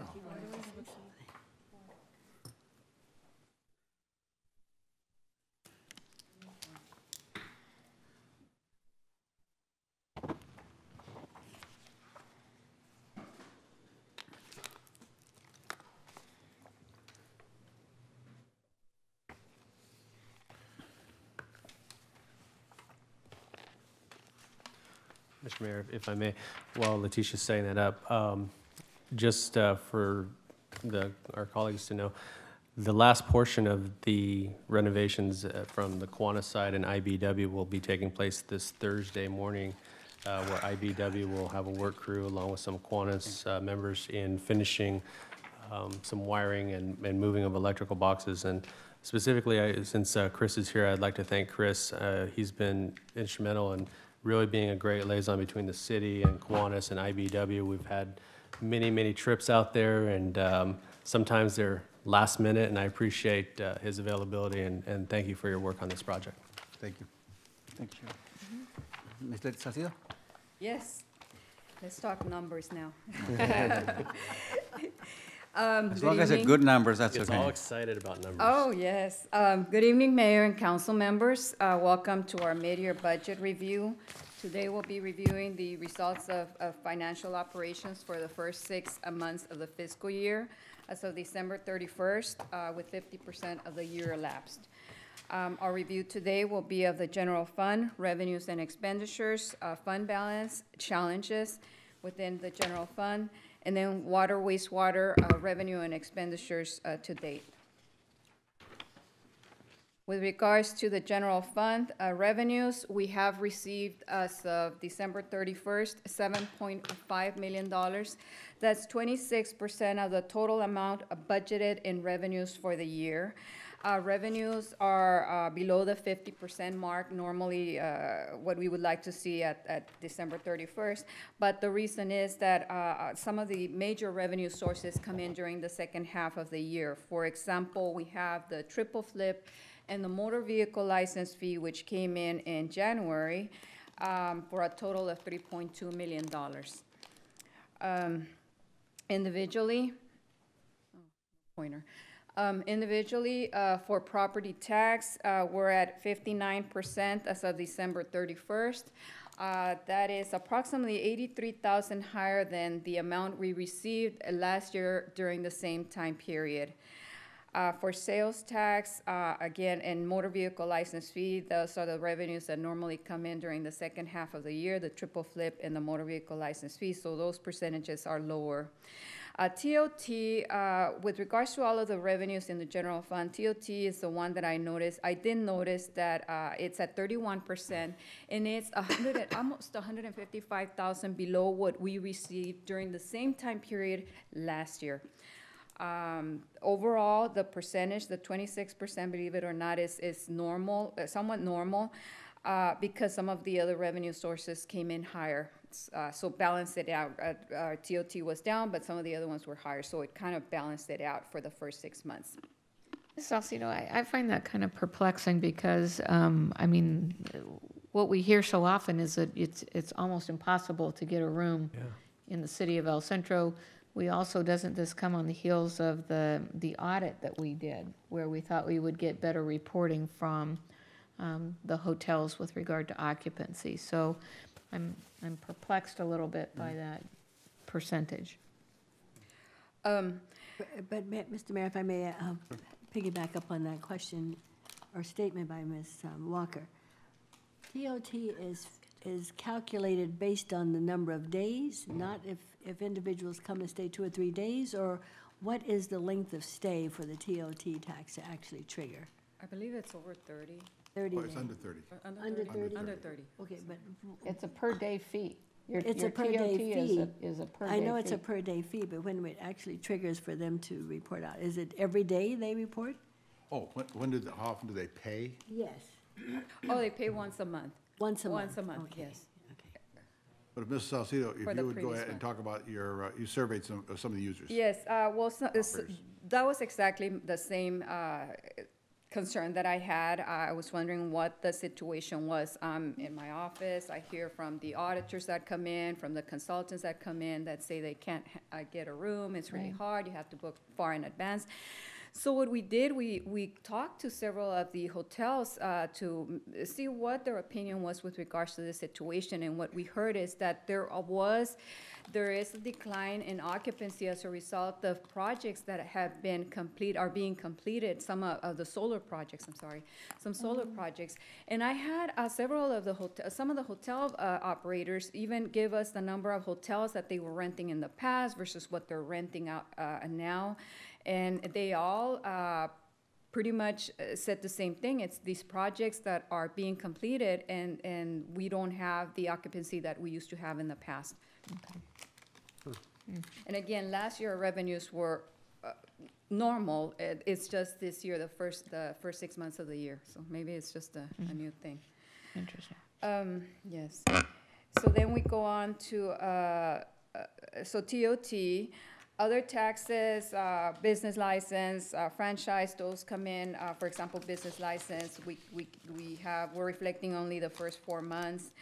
Mr. Mayor, if I may, while Letitia's setting that up, just for our colleagues to know, the last portion of the renovations from the Kiwanis side and IBW will be taking place this Thursday morning, where IBW will have a work crew along with some Kiwanis members in finishing some wiring and moving of electrical boxes. And specifically, since Chris is here, I'd like to thank Chris. He's been instrumental in really being a great liaison between the city and Kiwanis and IBW. We've had many, many trips out there, and sometimes they're last minute, and I appreciate his availability, and thank you for your work on this project. Thank you. Thank you. Ms. Leti Salcido? Yes, let's talk numbers now. As Good long as they're evening. good numbers, that's Gets all okay. excited about numbers. Oh, yes. Good evening, Mayor and council members. Welcome to our mid-year budget review. Today, we'll be reviewing the results of financial operations for the first 6 months of the fiscal year as of December 31st, with 50% of the year elapsed. Our review today will be of the general fund, revenues and expenditures, fund balance, challenges within the general fund, and then water, wastewater, revenue and expenditures to date. With regards to the general fund revenues, we have received as of December 31st, $7.5 million. That's 26% of the total amount budgeted in revenues for the year. Revenues are below the 50% mark, normally what we would like to see at December 31st. But the reason is that some of the major revenue sources come in during the second half of the year. For example, we have the triple flip and the motor vehicle license fee, which came in January, for a total of $3.2 million. Individually, for property tax, we're at 59% as of December 31st. That is approximately $83,000 higher than the amount we received last year during the same time period. For sales tax, again, and motor vehicle license fee, those are the revenues that normally come in during the second half of the year, the triple flip and the motor vehicle license fee, so those percentages are lower. TOT, with regards to all of the revenues in the general fund, TOT is the one that I noticed. I did notice that it's at 31%, and it's almost $155,000 below what we received during the same time period last year. Overall, the percentage, the 26%, believe it or not, is normal, somewhat normal, because some of the other revenue sources came in higher. So balanced it out. Our TOT was down, but some of the other ones were higher, so it kind of balanced it out for the first 6 months. Salcido, I find that kind of perplexing because, I mean, what we hear so often is that it's almost impossible to get a room in the city of El Centro. We also, doesn't this come on the heels of the audit that we did, where we thought we would get better reporting from the hotels with regard to occupancy? So I'm perplexed a little bit by that percentage. But Mr. Mayor, if I may piggyback up on that question or statement by Ms. Walker. TOT is calculated based on the number of days, not if individuals come and stay 2 or 3 days, or what is the length of stay for the TOT tax to actually trigger? I believe it's over 30. 30 Oh, it's days. under 30. Under 30? Under 30. Okay, but It's a per-day fee. it's a per-day TOT fee. is a per-day I know it's a fee. per-day fee, but when it actually triggers for them to report out, is it every day they report? Oh, how often do they pay? Yes. Oh, they pay once a month. Once a month? Once a month, Okay, yes. okay. But Ms. Salcido, For if the you would go previous ahead and one. talk about your, you surveyed some of the users. Yes, well, Operators. that was exactly the same concern that I had. I was wondering what the situation was. In my office, I hear from the auditors that come in, from the consultants that come in, that say they can't get a room, it's really Right. hard, you have to book far in advance. So what we did, we talked to several of the hotels to see what their opinion was with regards to the situation, and what we heard is that there is a decline in occupancy as a result of projects that are being completed, some of the solar projects, some solar projects. And I had some of the hotel operators even give us the number of hotels that they were renting in the past versus what they're renting out now. And they all pretty much said the same thing. It's these projects that are being completed, and we don't have the occupancy that we used to have in the past. And again, last year our revenues were normal. It's just this year, the first 6 months of the year. So maybe it's just a new thing. Interesting. Yes. So then we go on to, TOT, other taxes, business license, franchise, those come in. For example, business license, we're reflecting only the first 4 months.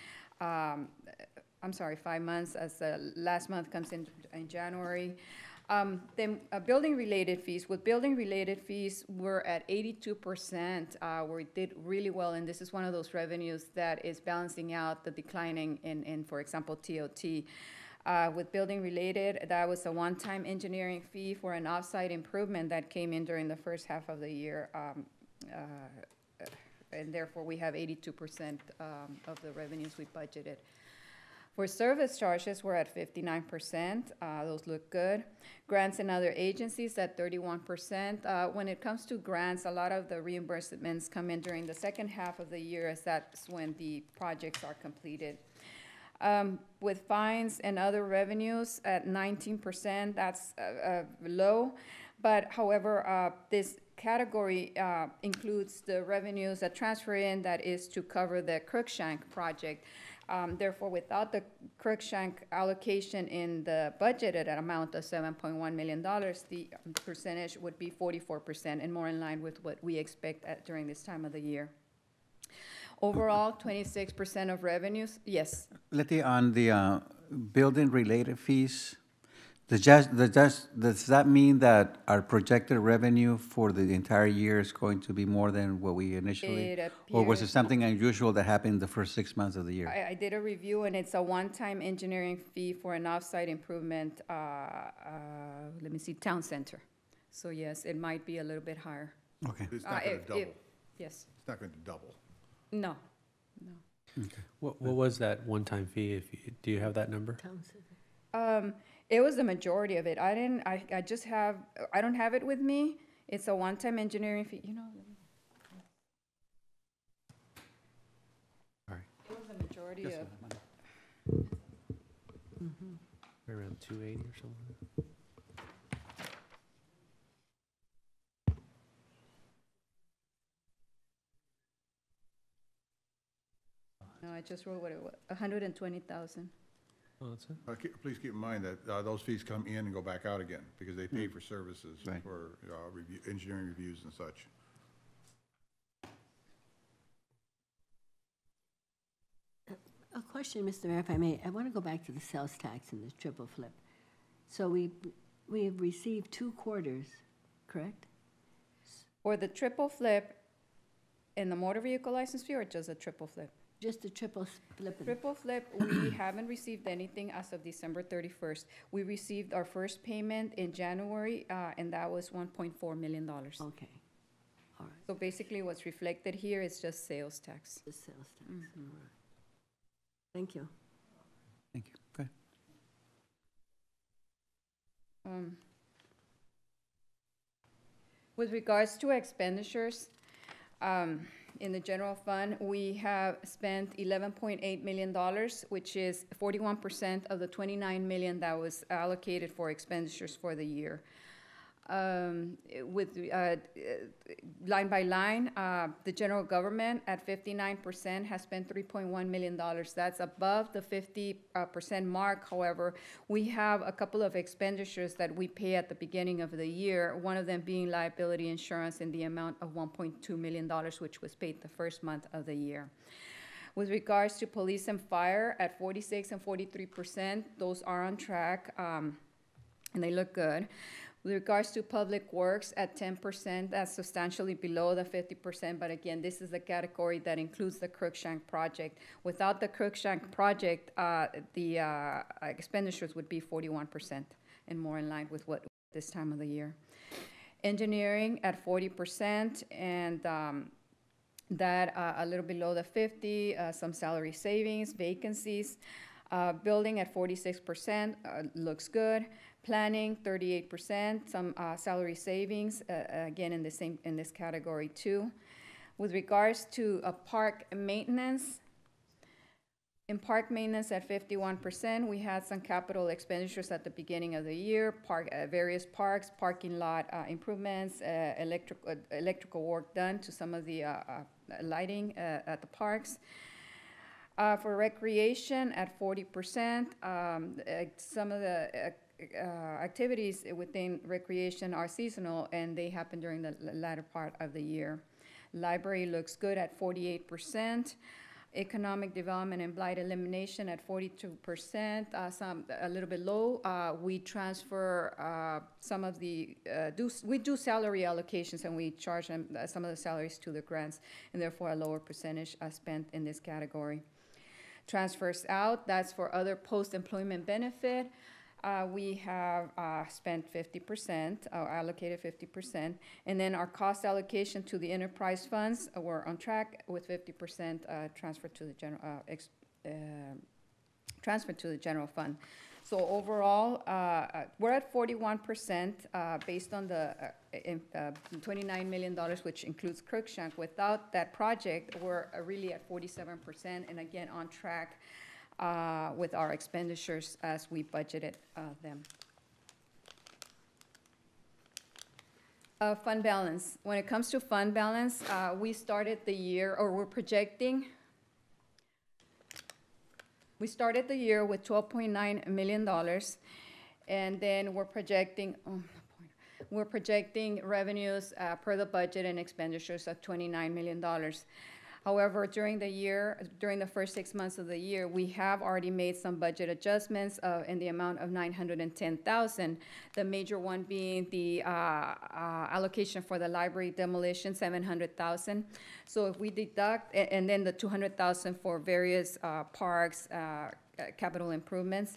5 months, as the last month comes in January. Building-related fees, with building-related fees, we're at 82%. We did really well, and this is one of those revenues that is balancing out the declining in, for example, TOT. With building-related, that was a one-time engineering fee for an off-site improvement that came in during the first half of the year. And therefore, we have 82% of the revenues we budgeted. For service charges, we're at 59%. Those look good. Grants and other agencies at 31%. When it comes to grants, a lot of the reimbursements come in during the second half of the year, as that's when the projects are completed. With fines and other revenues at 19%, that's low. But however, this category includes the revenues that transfer in, that is to cover the Crookshank project. Therefore, without the Crookshank allocation in the budgeted amount of $7.1 million, the percentage would be 44% and more in line with what we expect during this time of the year. Overall, 26% of revenues, yes. Letty, on the building-related fees, does that mean that our projected revenue for the entire year is going to be more than what we initially? Or was it something unusual that happened the first 6 months of the year? I did a review, and it's a one-time engineering fee for an off-site improvement, let me see, town center. So yes, it might be a little bit higher. Okay. It's not going to double. Yes. It's not going to double. No. What was that one-time fee? Do you have that number? It was the majority of it. I don't have it with me. It's a one-time engineering fee, you know. All right. It was the majority of. Around 280 or something. No, I just wrote what it was, 120,000. Oh, that's it? Please keep in mind that those fees come in and go back out again, because they pay for services, Right. for engineering reviews and such. A question, Mr. Mayor, if I may. I want to go back to the sales tax and the triple flip. So we have received 2 quarters, correct? Or the triple flip in the motor vehicle license fee, or just a triple flip? Just the triple flip. Triple flip, we haven't received anything as of December 31st. We received our first payment in January, and that was $1.4 million. Okay, all right, So basically what's reflected here is just sales tax. the sales tax, all right. Thank you. Thank you. Go ahead. With regards to expenditures, in the general fund, we have spent $11.8 million, which is 41% of the $29 million that was allocated for expenditures for the year. With line by line, the general government at 59% has spent $3.1 million. That's above the 50% mark. However, we have a couple of expenditures that we pay at the beginning of the year, one of them being liability insurance in the amount of $1.2 million, which was paid the first month of the year. With regards to police and fire at 46 and 43%, those are on track, and they look good. With regards to public works at 10%, that's substantially below the 50%, but again, this is the category that includes the Crookshank project. Without the Crookshank project, the expenditures would be 41% and more in line with what this time of the year. Engineering at 40%, and that a little below the 50, some salary savings, vacancies. Building at 46%, looks good. Planning, 38%, some salary savings, again in this category too. With regards to park maintenance, in park maintenance at 51%, we had some capital expenditures at the beginning of the year, various parks, parking lot improvements, electrical work done to some of the lighting at the parks. For recreation at 40%, some of the activities within recreation are seasonal, and they happen during the latter part of the year. Library looks good at 48%. Economic development and blight elimination at 42%, some a little bit low. We transfer some of the we do salary allocations and we charge them some of the salaries to the grants, and therefore a lower percentage spent in this category. Transfers out, that's for other post-employment benefit. We have spent 50%, allocated 50%, and then our cost allocation to the enterprise funds, we're on track with 50% transferred to the general fund. So overall, we're at 41% based on the $29 million, which includes Crookshank. Without that project, we're really at 47%, and again on track with our expenditures as we budgeted them. Fund balance. When it comes to fund balance, we started the year, or we're projecting, we started the year with $12.9 million, and then we're projecting, revenues per the budget and expenditures of $29 million. However, during the first 6 months of the year, we have already made some budget adjustments in the amount of $910,000. The major one being the allocation for the library demolition, $700,000. So if we deduct, and then the $200,000 for various parks, capital improvements.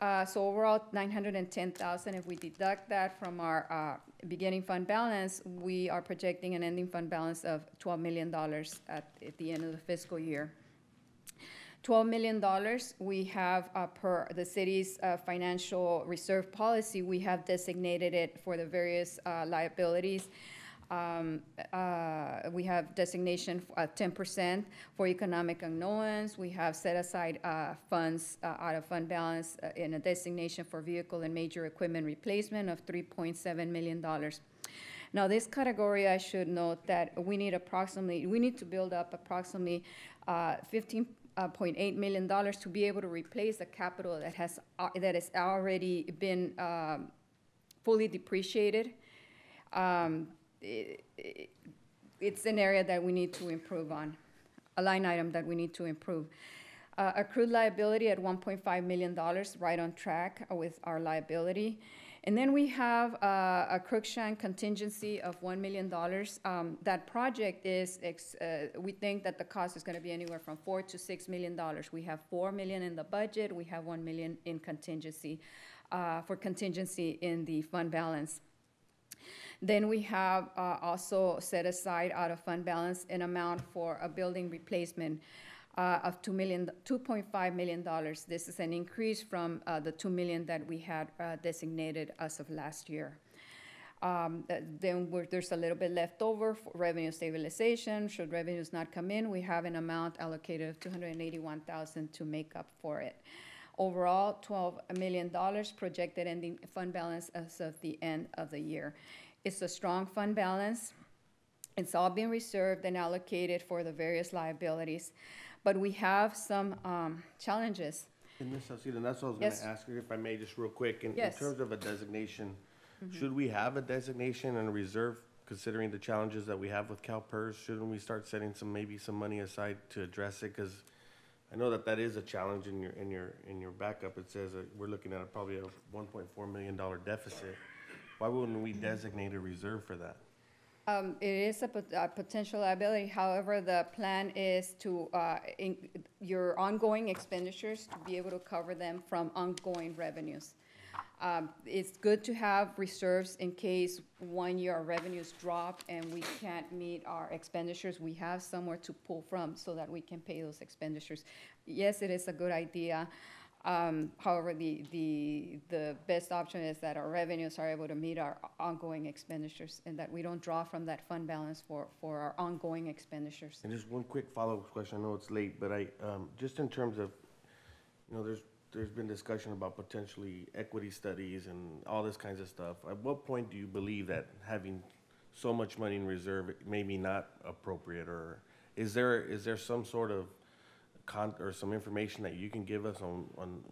So overall, $910,000. If we deduct that from our beginning fund balance, we are projecting an ending fund balance of $12 million at the end of the fiscal year. $12 million, we have per the city's financial reserve policy, we have designated it for the various liabilities. We have designation 10% for economic unknowns. We have set aside funds out of fund balance in a designation for vehicle and major equipment replacement of $3.7 million. Now, this category, I should note that we need to build up approximately $15.8 million to be able to replace the capital that has already been fully depreciated. It's an area that we need to improve on, a line item that we need to improve. Accrued liability at $1.5 million, right on track with our liability. And then we have a Crookshank contingency of $1 million. That project is, we think that the cost is going to be anywhere from $4 to $6 million. We have $4 million in the budget. We have $1 million in contingency, for contingency in the fund balance. Then we have also set aside out of fund balance an amount for a building replacement of $2.5 million. This is an increase from the $2 million that we had designated as of last year. Then there's a little bit left over for revenue stabilization. Should revenues not come in, we have an amount allocated of $281,000 to make up for it. Overall, $12 million projected ending fund balance as of the end of the year. It's a strong fund balance. It's all been reserved and allocated for the various liabilities. But we have some challenges. And Ms. Salcido, that's what I was Yes. going to ask you, if I may, just real quick. In Yes. terms of a designation, should we have a designation and a reserve, considering the challenges that we have with CalPERS? Shouldn't we start setting maybe some money aside to address it? Because I know that is a challenge in your backup. It says that we're looking at probably a $1.4 million deficit. Why wouldn't we designate a reserve for that? It is a potential liability. However, the plan is to, your ongoing expenditures, to be able to cover them from ongoing revenues. It's good to have reserves in case 1 year our revenues drop and we can't meet our expenditures. We have somewhere to pull from so that we can pay those expenditures. Yes, it is a good idea. However, the best option is that our revenues are able to meet our ongoing expenditures and that we don't draw from that fund balance for our ongoing expenditures. And just one quick follow-up question. I know it's late, but just in terms of, there's been discussion about potentially equity studies and all this kinds of stuff. At what point do you believe that having so much money in reserve may be not appropriate, or is there some sort of or some information that you can give us on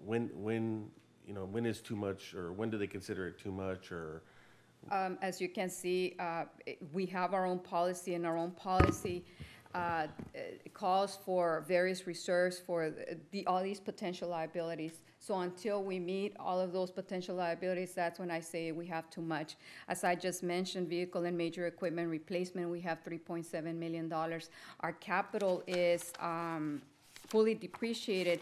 when is too much, or when do they consider it too much, or? As you can see, we have our own policy, and our own policy it calls for various reserves for all these potential liabilities. So until we meet all of those potential liabilities, that's when I say we have too much. As I just mentioned, vehicle and major equipment replacement, we have $3.7 million. Our capital is fully depreciated,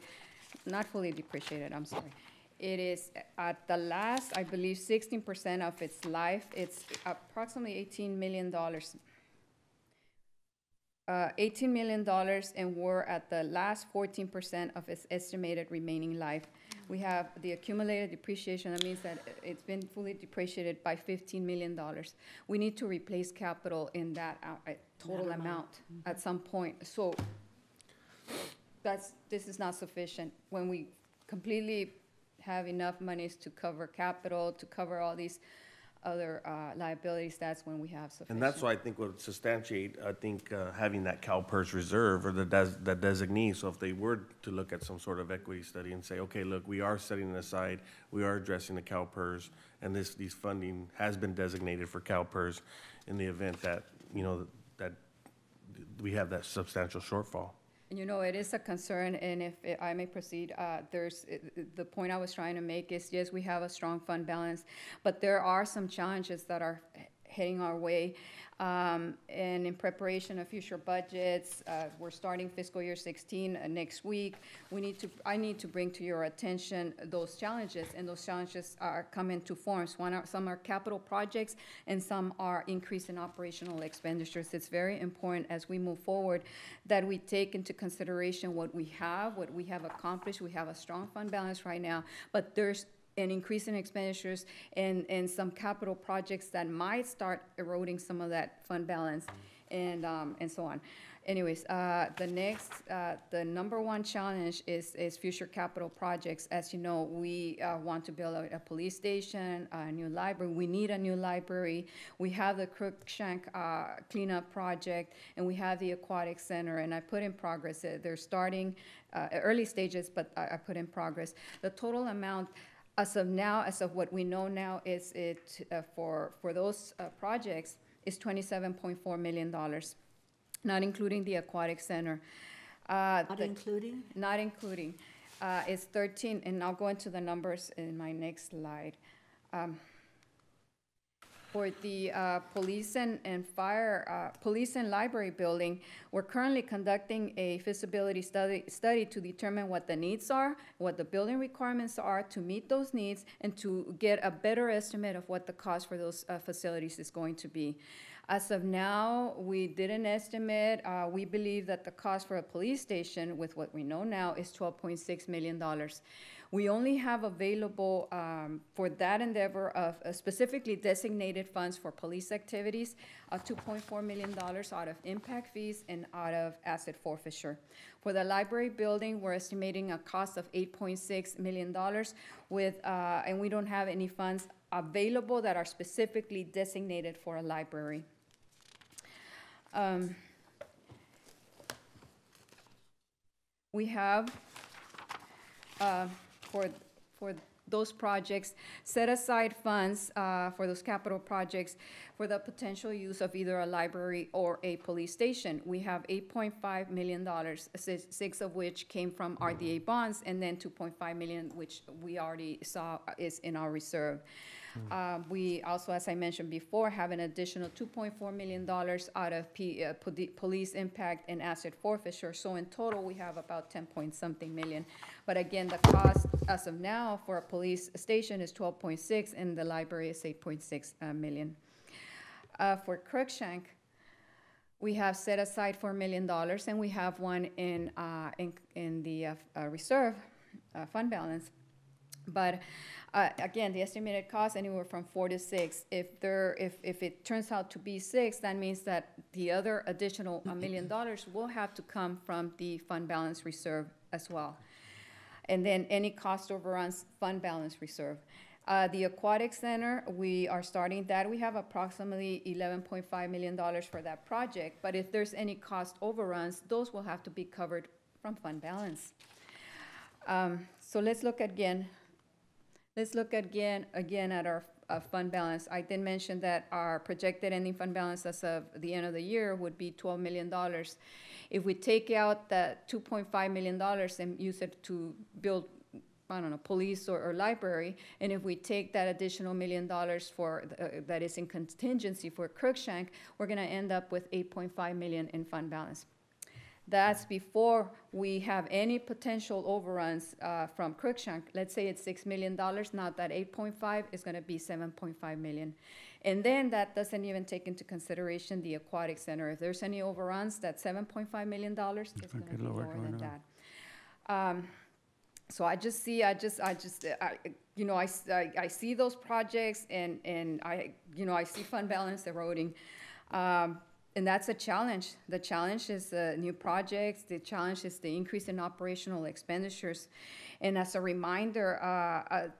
not fully depreciated, I'm sorry. It is at the last, I believe, 16% of its life. It's approximately $18 million. $18 million, and we're at the last 14% of its estimated remaining life. We have the accumulated depreciation. That means that it's been fully depreciated by $15 million. We need to replace capital in that total amount at some point. So this is not sufficient. When we completely have enough monies to cover capital, to cover all these other liabilities, that's when we have sufficient. And that's why I think would substantiate, having that CalPERS reserve or that designee. So if they were to look at some sort of equity study and say, okay, look, we are setting it aside, we are addressing the CalPERS, and these funding has been designated for CalPERS in the event that, that we have that substantial shortfall. You know, it is a concern, and if I may proceed, the point I was trying to make is, yes, we have a strong fund balance, but there are some challenges that are heading our way. And in preparation of future budgets, we're starting fiscal year 16 next week. I need to bring to your attention those challenges, and those challenges come in two forms. Some are capital projects, and some are increase in operational expenditures. It's very important as we move forward that we take into consideration what we have accomplished. We have a strong fund balance right now, but there's an increase in expenditures and some capital projects that might start eroding some of that fund balance, and so on. Anyways, the number one challenge is future capital projects. As you know, we want to build a police station, a new library. We need a new library. We have the Crookshank cleanup project, and we have the aquatic center, and I put in progress. They're starting early stages, but I put in progress. The total amount as of what we know now, is for those projects is $27.4 million, not including the aquatic center. Not including? Not including. It's 13, and I'll go into the numbers in my next slide. For the police and fire, police and library building, we're currently conducting a feasibility study to determine what the needs are, what the building requirements are to meet those needs, and to get a better estimate of what the cost for those facilities is going to be. As of now, we did an estimate. We believe that the cost for a police station, with what we know now, is $12.6 million. We only have available for that endeavor of specifically designated funds for police activities, $2.4 million out of impact fees and out of asset forfeiture. For the library building, we're estimating a cost of $8.6 million and we don't have any funds available that are specifically designated for a library. We have for those projects, set aside funds for those capital projects for the potential use of either a library or a police station. We have $8.5 million, six of which came from RDA bonds, and then $2.5 million, which we already saw is in our reserve. We also, as I mentioned before, have an additional $2.4 million out of police impact and asset forfeiture. So in total, we have about 10-point-something million. But again, the cost as of now for a police station is 12.6, and the library is 8.6 million. For Crookshank, we have set aside $4 million, and we have one in the reserve fund balance. But again, the estimated cost anywhere from 4 to 6. If it turns out to be 6, that means that the other additional $1 million will have to come from the fund balance reserve as well. And then any cost overruns, fund balance reserve. The aquatic center, we are starting that. We have approximately $11.5 million for that project. But if there's any cost overruns, those will have to be covered from fund balance. So let's look again. Let's look again at our fund balance. I did mention that our projected ending fund balance as of the end of the year would be $12 million. If we take out that $2.5 million and use it to build, I don't know, police or library, and if we take that additional $1 million for, that is in contingency for Crookshank, we're gonna end up with $8.5 million in fund balance. That's before we have any potential overruns from Crookshank. Let's say it's $6 million, now that 8.5 is gonna be 7.5 million. And then that doesn't even take into consideration the aquatic center. If there's any overruns, that $7.5 million is gonna be lower than that. So I just see, you know, I see those projects and I see fund balance eroding. And that's a challenge. The challenge is new projects. The challenge is the increase in operational expenditures. And as a reminder,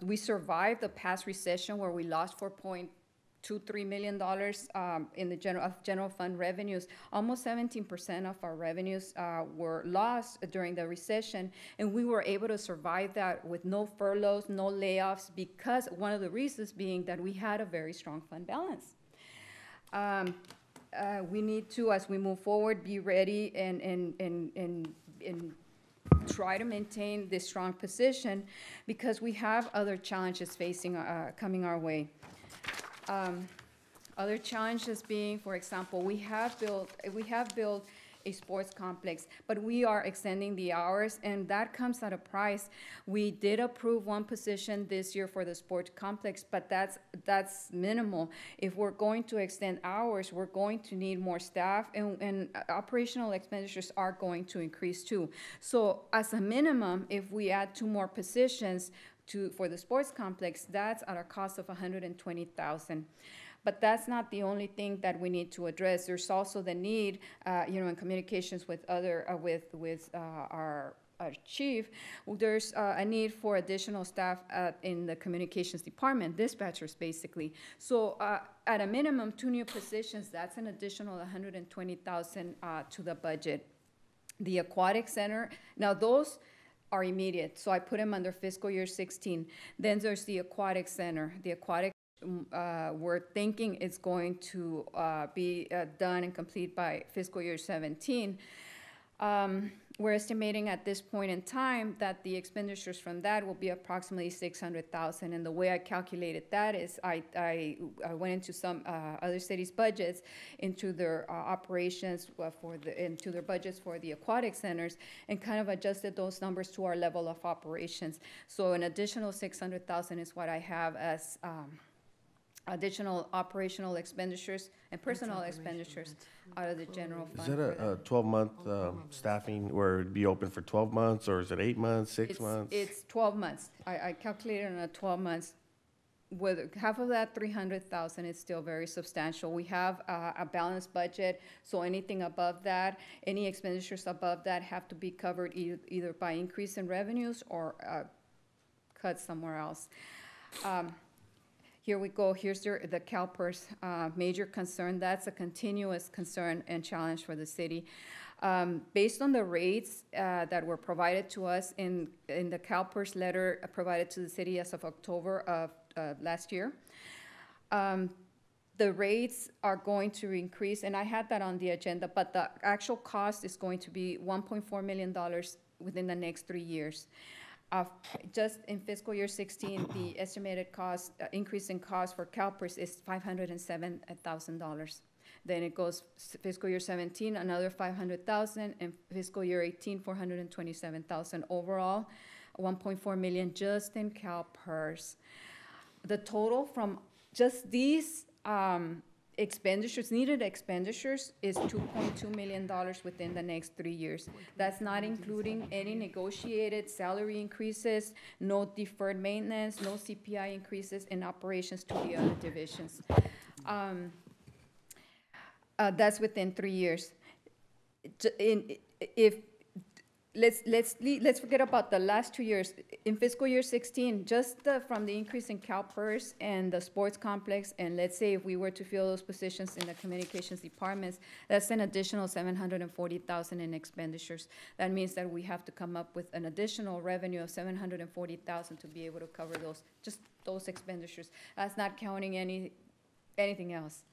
we survived the past recession where we lost $4.23 million in the general fund revenues. Almost 17% of our revenues were lost during the recession, and we were able to survive that with no furloughs, no layoffs, because one of the reasons being that we had a very strong fund balance. We need to, as we move forward, be ready and try to maintain this strong position, because we have other challenges facing coming our way. Other challenges being, for example, we have built a sports complex, but we are extending the hours, and that comes at a price. We did approve one position this year for the sports complex, but that's minimal. If we're going to extend hours, we're going to need more staff, and operational expenditures are going to increase too. So as a minimum, if we add 2 more positions for the sports complex, that's at a cost of $120,000. But that's not the only thing that we need to address. There's also the need, you know, in communications with our chief, there's a need for additional staff in the communications department, dispatchers basically. So at a minimum, 2 new positions, that's an additional $120,000 to the budget. The aquatic center, now those are immediate, so I put them under fiscal year 16. Then there's the aquatic center. The aquatic we're thinking it's going to be done and complete by fiscal year 17. We're estimating at this point in time that the expenditures from that will be approximately $600,000. And the way I calculated that is I went into some other cities' budgets, into their operations into their budgets for the aquatic centers, and kind of adjusted those numbers to our level of operations. So an additional $600,000 is what I have as additional operational expenditures and personnel expenditures out of the general fund. Is that a 12-month staffing where it'd be open for 12 months, or is it 8 months, 6 months? It's 12 months. I calculated on a 12 months. With half of that, $300,000 is still very substantial. We have a balanced budget, so anything above that, any expenditures above that have to be covered either by increase in revenues or cut somewhere else. Here we go. Here's the CalPERS major concern. That's a continuous concern and challenge for the city. Based on the rates that were provided to us in the CalPERS letter provided to the city as of October of last year, the rates are going to increase, and I had that on the agenda, but the actual cost is going to be $1.4 million within the next 3 years. Just in fiscal year 16, the estimated cost, increase in cost for CalPERS is $507,000. Then it goes fiscal year 17, another $500,000, and fiscal year 18, $427,000. Overall, $1.4 million just in CalPERS. The total from just these needed expenditures is $2.2 million within the next 3 years. That's not including any negotiated salary increases, no deferred maintenance, no CPI increases in operations to the other divisions. That's within 3 years. let's forget about the last 2 years. In fiscal year 16, just from the increase in CalPERS and the sports complex, and let's say if we were to fill those positions in the communications departments, that's an additional 740,000 in expenditures. That means that we have to come up with an additional revenue of 740,000 to be able to cover those expenditures. That's not counting anything else.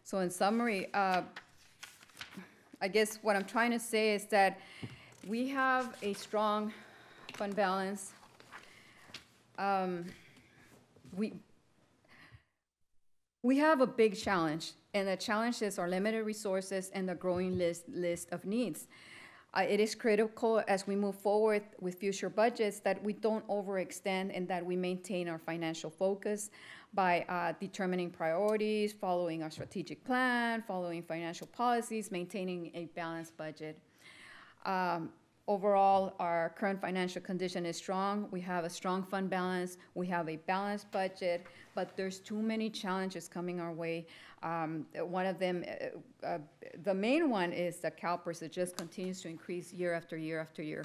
So in summary, I guess what I'm trying to say is that we have a strong fund balance. We have a big challenge, and the challenge is our limited resources and the growing list of needs. It is critical as we move forward with future budgets that we don't overextend and that we maintain our financial focus by determining priorities, following our strategic plan, following financial policies, maintaining a balanced budget. Overall, our current financial condition is strong. We have a strong fund balance. We have a balanced budget, but there's too many challenges coming our way. One of them, the main one is the CalPERS. It just continues to increase year after year after year.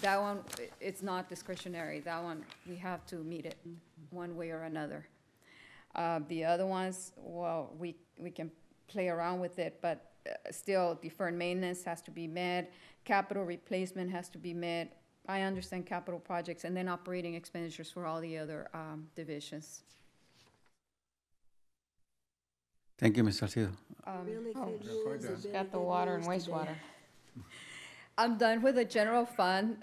That one, it's not discretionary. That one, we have to meet it one way or another. The other ones, well, we can play around with it, but still deferred maintenance has to be met. Capital replacement has to be met. I understand capital projects, and then operating expenditures for all the other divisions. Thank you, Ms. Salcido. Really could use a bit Got of the good water and news today. wastewater. I'm done with the general fund.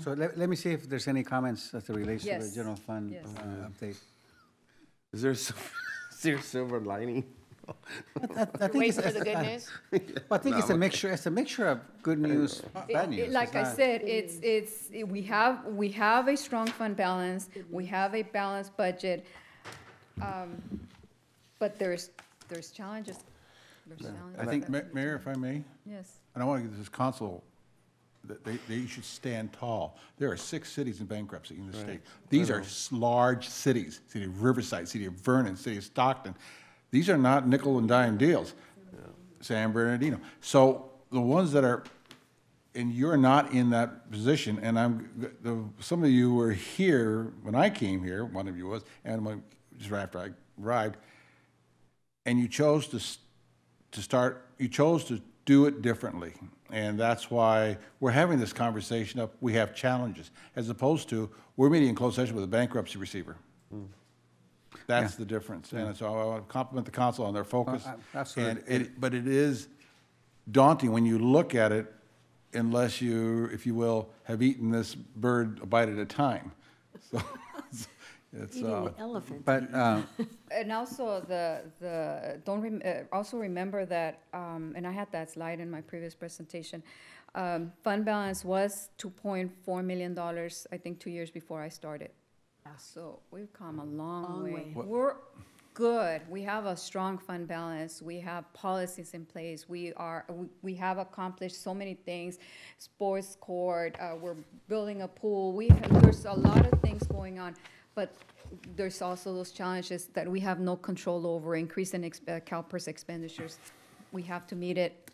So let me see if there's any comments as it relates to the Yes. general fund Yes. update. Is there a silver lining? I think Wait it's- for the good news? I think it's a mixture. It's a mixture of good news, bad news. Like It's I not- said, we have a strong fund balance. We have a balanced budget. But there's challenges. There's challenges. I think, Mayor, if I may, Yes. and I want to give this council, that they should stand tall. There are 6 cities in bankruptcy in the state. These are large cities, city of Riverside, city of Vernon, city of Stockton. These are not nickel and dime deals. San Bernardino. So the ones that are, and you're not in that position, and some of you were here when I came here, one of you was, and just right after I arrived, and you chose you chose to do it differently. And that's why we're having this conversation of, we have challenges, as opposed to, we're meeting in closed session with a bankruptcy receiver. That's the difference. And so I want to compliment the council on their focus. Absolutely. But it is daunting when you look at it, unless you, if you will, have eaten this bird a bite at a time. So it's, Eating the elephant. But, And also also remember that, and I had that slide in my previous presentation, fund balance was $2.4 million, I think 2 years before I started. So we've come a long way. We're good. We have a strong fund balance. We have policies in place. We have accomplished so many things. Sports court, we're building a pool. There's a lot of things going on, but there's also those challenges that we have no control over, increase in CalPERS expenditures. We have to meet it.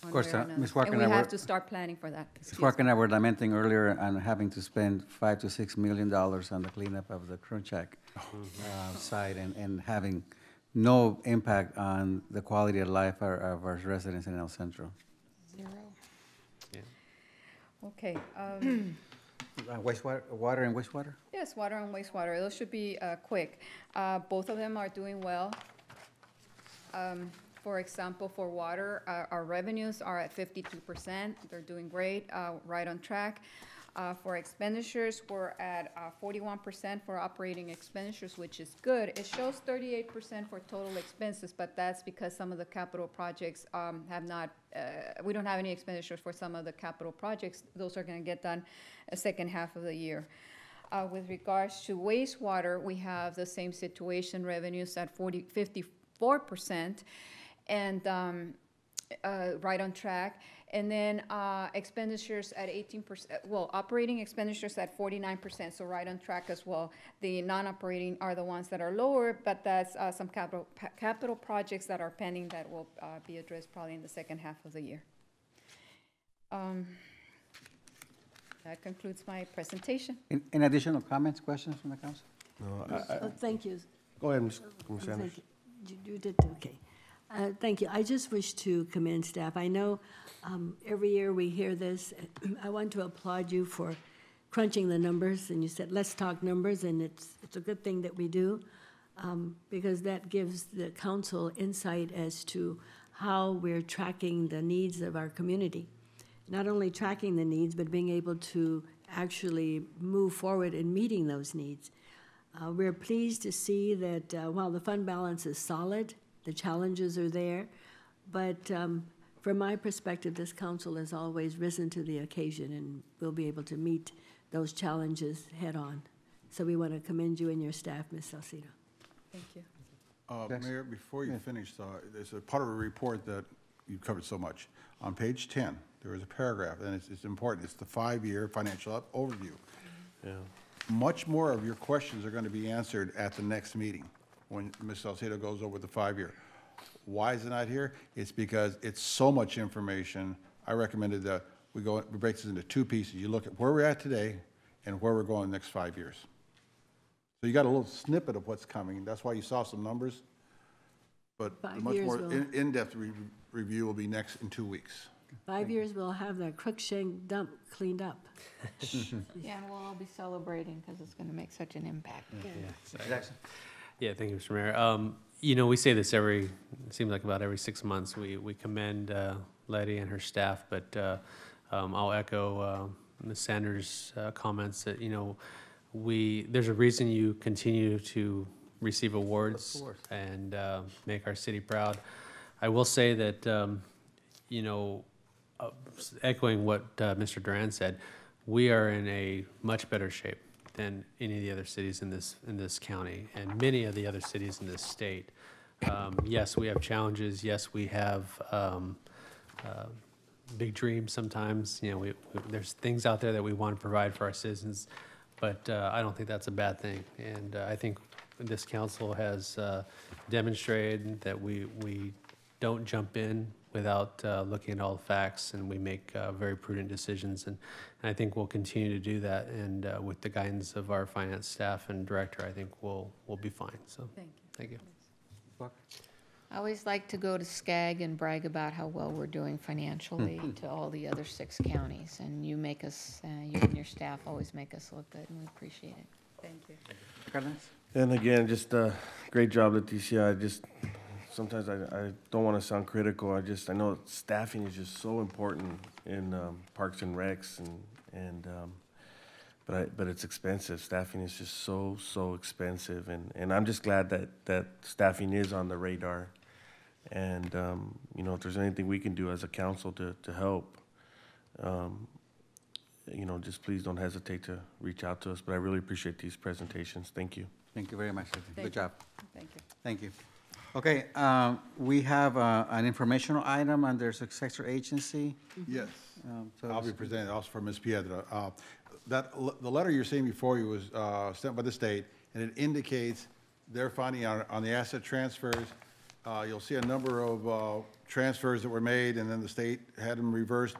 Of course, Ms. Walker And and we I have were, to start planning for that. Ms. Walker and I were lamenting earlier on having to spend $5 to $6 million on the cleanup of the Crunchak site and having no impact on the quality of life of our residents in El Centro. Zero. Okay. Water and wastewater? Yes, water and wastewater. Those should be quick. Both of them are doing well. For example, for water, our revenues are at 52%. They're doing great, right on track. For expenditures, we're at 41% for operating expenditures, which is good. It shows 38% for total expenses, but that's because some of the capital projects have not, we don't have any expenditures for some of the capital projects. Those are going to get done the second half of the year. With regards to wastewater, we have the same situation, revenues at 54%, and right on track. And then expenditures at 18%, well, operating expenditures at 49%, so right on track as well. The non-operating are the ones that are lower, but that's some capital projects that are pending that will be addressed probably in the second half of the year. That concludes my presentation. Any additional comments, questions from the council? No, Thank you. go ahead, Ms. Sanders. Thank you. You did, okay. Thank you. I just wish to commend staff. I know every year we hear this. I want to applaud you for crunching the numbers, and you said, let's talk numbers, and it's a good thing that we do, because that gives the council insight as to how we're tracking the needs of our community. Not only tracking the needs, but being able to actually move forward in meeting those needs. We're pleased to see that while the fund balance is solid, the challenges are there, but from my perspective, this council has always risen to the occasion and will be able to meet those challenges head-on. So we want to commend you and your staff, Ms. Salcido. Thank you. Mayor, before you finish, there's a part of a report that you covered so much. On page 10, there is a paragraph, and it's important. It's the 5-year financial overview. Yeah. Much more of your questions are going to be answered at the next meeting when Ms. Salcedo goes over the 5-year. Why is it not here? It's because it's so much information. I recommended that we break this into 2 pieces. You look at where we're at today and where we're going the next 5 years. So you got a little snippet of what's coming. That's why you saw some numbers. But a 5 much years more will- in-depth review will be next in 2 weeks. 5 years, we'll have that Crookshank dump cleaned up. Yeah, and we'll all be celebrating because it's going to make such an impact. Jackson? Yeah, thank you, Mr. Mayor. You know, we say this it seems like about every 6 months. We commend Letty and her staff, but I'll echo Ms. Sanders' comments that, you know, there's a reason you continue to receive awards and make our city proud. I will say that, you know, echoing what Mr. Duran said, we are in a much better shape than any of the other cities in this county and many of the other cities in this state. Yes, we have challenges. Yes, we have big dreams sometimes. You know, there's things out there that we want to provide for our citizens, but I don't think that's a bad thing. And I think this council has demonstrated that we don't jump in without looking at all the facts, and we make very prudent decisions. And I think we'll continue to do that. And with the guidance of our finance staff and director, I think we'll be fine. So thank you. I always like to go to SCAG and brag about how well we're doing financially to all the other 6 counties. And you make us, you and your staff always make us look good, and we appreciate it. Thank you. Cardenas? And again, just great job, Leticia. Sometimes I don't want to sound critical. I know staffing is just so important in Parks and Recs, but it's expensive. Staffing is just so expensive, and I'm just glad that staffing is on the radar. And you know, if there's anything we can do as a council to help, you know, just please don't hesitate to reach out to us. But I really appreciate these presentations. Thank you. Thank you very much. Good job. Thank you. Thank you. Okay, we have an informational item under successor agency. Yes. So I'll be presenting also for Ms. Piedra. The letter you're seeing before you was sent by the state, and it indicates their finding on the asset transfers. You'll see a number of transfers that were made, and then the state had them reversed.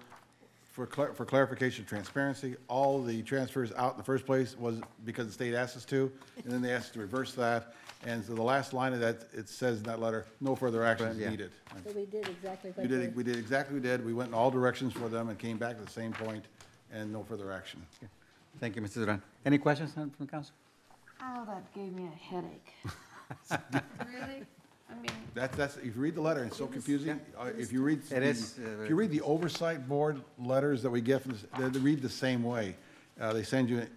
For clarification and transparency, all the transfers out in the first place was because the state asked us to, and then they asked us to reverse that. And so the last line of that, it says in that letter, no further action is needed. So we did exactly what We did exactly what we did. We went in all directions for them and came back to the same point, and no further action. Thank you, Mr. Duran. Any questions from the council? Oh, that gave me a headache. Really? I mean, That's, if you read the letter, it's so confusing. If you read, It is, if you read the oversight board letters that we get from, they read the same way. They send you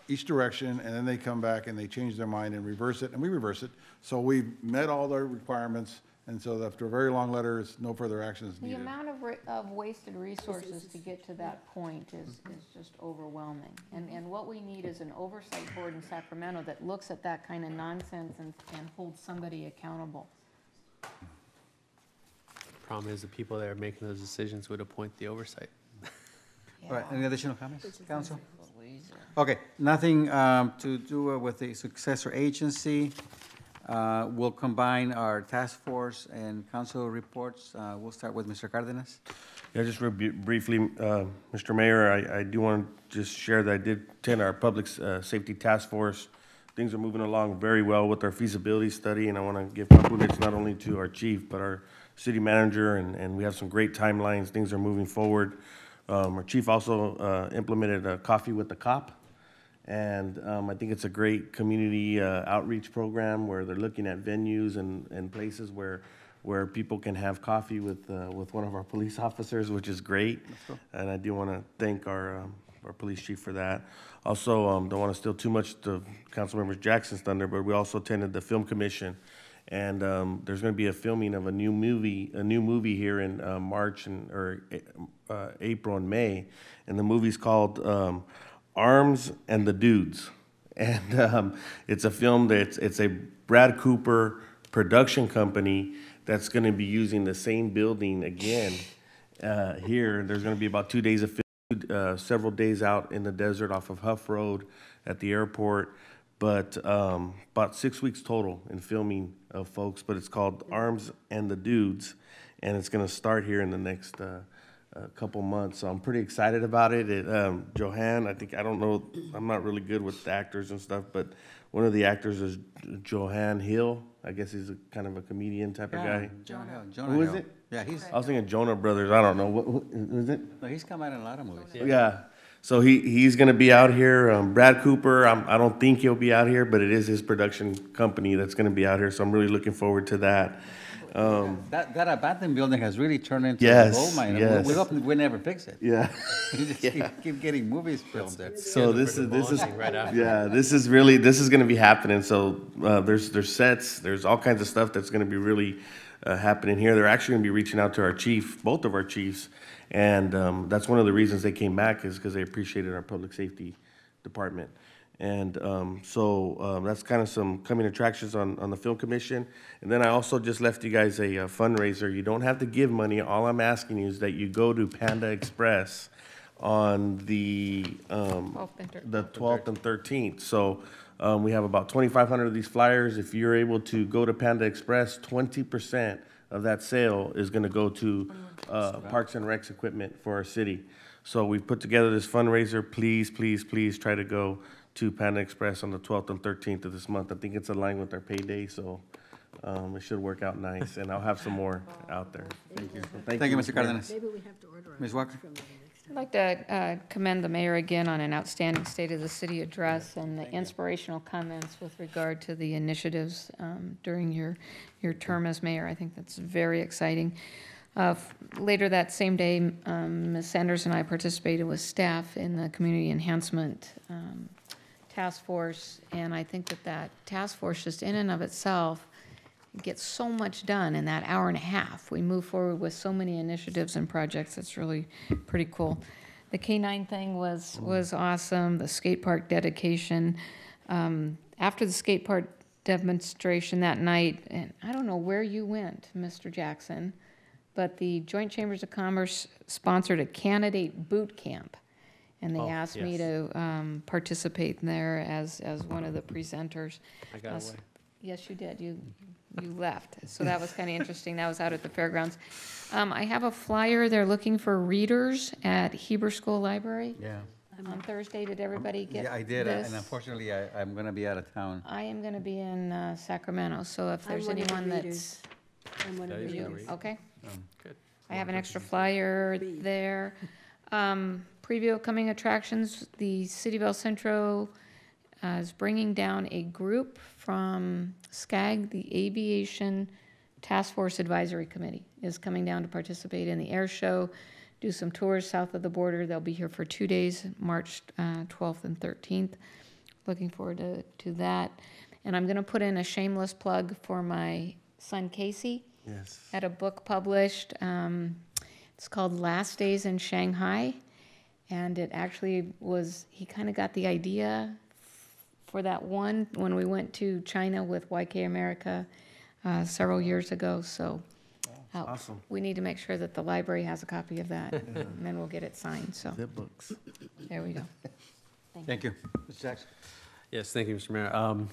each direction, and then they come back and they change their mind and reverse it, and we reverse it. So we've met all their requirements, and so after a very long letter, it's no further action is the needed. amount of wasted resources to get to that point is just overwhelming. And what we need is an oversight board in Sacramento that looks at that kind of nonsense and holds somebody accountable. problem is the people that are making those decisions would appoint the oversight. All right, any additional comments, council? Okay, nothing to do with the successor agency. We'll combine our task force and council reports. We'll start with Mr. Cardenas. Yeah, just real briefly, Mr. Mayor, I do want to just share that I did attend our Public Safety Task Force. Things are moving along very well with our feasibility study, and I want to give compliments not only to our chief, but our city manager, and we have some great timelines. Things are moving forward. Our chief also implemented a Coffee with the Cop, and I think it's a great community outreach program where they're looking at venues and places where people can have coffee with one of our police officers, which is great. And I do want to thank our police chief for that. Also, don't want to steal too much of Councilmember Jackson's thunder, but we also attended the Film Commission, and there's going to be a filming of a new movie here in March or April and May, and the movie's called Arms and the Dudes, and it's a film it's a Brad Cooper production company that's going to be using the same building again here. There's going to be about 2 days of film, several days out in the desert off of Huff Road at the airport, but about 6 weeks total in filming of folks. But it's called Arms and the Dudes, and it's going to start here in the next couple months. So I'm pretty excited about it. Johan, I don't know, I'm not really good with the actors and stuff, but one of the actors is Johan Hill. I guess he's kind of a comedian type of guy. Jonah Who is Hill. it? Yeah, he's, I was thinking Jonah Brothers. I don't know. Who is it? no, he's come out in a lot of movies. Yeah. So he's going to be out here. Brad Cooper, I don't think he'll be out here, but it is his production company that's going to be out here. So I'm really looking forward to that. That abandoned building has really turned into Yes, a gold mine. yes. We hope we never fix it. Yeah. You just keep getting movies filmed there. So this is Right after. yeah, this is going to be happening. So there's sets, there's all kinds of stuff that's going to be really happening here. They're actually going to be reaching out to our chief, both of our chiefs, and that's one of the reasons they came back is because they appreciated our public safety department. And so that's kind of some coming attractions on the Film Commission. And then I also just left you guys a fundraiser. You don't have to give money. All I'm asking you is that you go to Panda Express on the 12th and 13th. So we have about 2,500 of these flyers. If you're able to go to Panda Express, 20% of that sale is going to go to Parks and Recs equipment for our city. So we've put together this fundraiser. Please, please, please try to go to Panda Express on the 12th and 13th of this month. I think it's aligned with our payday, so it should work out nice. And I'll have some more out there. Thank you. Thank you, Mr. Cardenas. Maybe we have to order Ms. Walker? from them next time. I'd like to commend the mayor again on an outstanding State of the City address and the inspirational comments with regard to the initiatives during your term as mayor. I think that's very exciting. Later that same day, Ms. Sanders and I participated with staff in the Community Enhancement Task Force, and I think that task force just in and of itself gets so much done in that hour and a half. We move forward with so many initiatives and projects. It's really pretty cool. The K-9 thing was awesome. The skate park dedication. After the skate park demonstration that night, and I don't know where you went, Mr. Jackson, but the Joint Chambers of Commerce sponsored a candidate boot camp. And they asked me to participate there as one of the presenters. I got away. Yes, you did. You left. So that was kind of interesting. That was out at the fairgrounds. I have a flyer. They're looking for readers at Heber School Library Yeah. on Thursday. Did everybody get Yeah, I did, this? and unfortunately, I'm going to be out of town. I am going to be in Sacramento, so if I'm there's one of the anyone that's... readers. I'm one of That the is You, gonna readers. read. okay. Good. I have an extra flyer there. Preview upcoming attractions, the City of El Centro is bringing down a group from SCAG, the Aviation Task Force Advisory Committee, is coming down to participate in the air show, do some tours south of the border. They'll be here for 2 days, March 12th and 13th. Looking forward to that. And I'm going to put in a shameless plug for my son Casey. Yes. Had a book published. It's called Last Days in Shanghai. And it actually was, he kind of got the idea for that one when we went to China with YK America several years ago. So out. Awesome. We need to make sure that the library has a copy of that, and then we'll get it signed, so, Zip books. there we go. Thank you. Mr. Jackson? Yes, thank you, Mr. Mayor.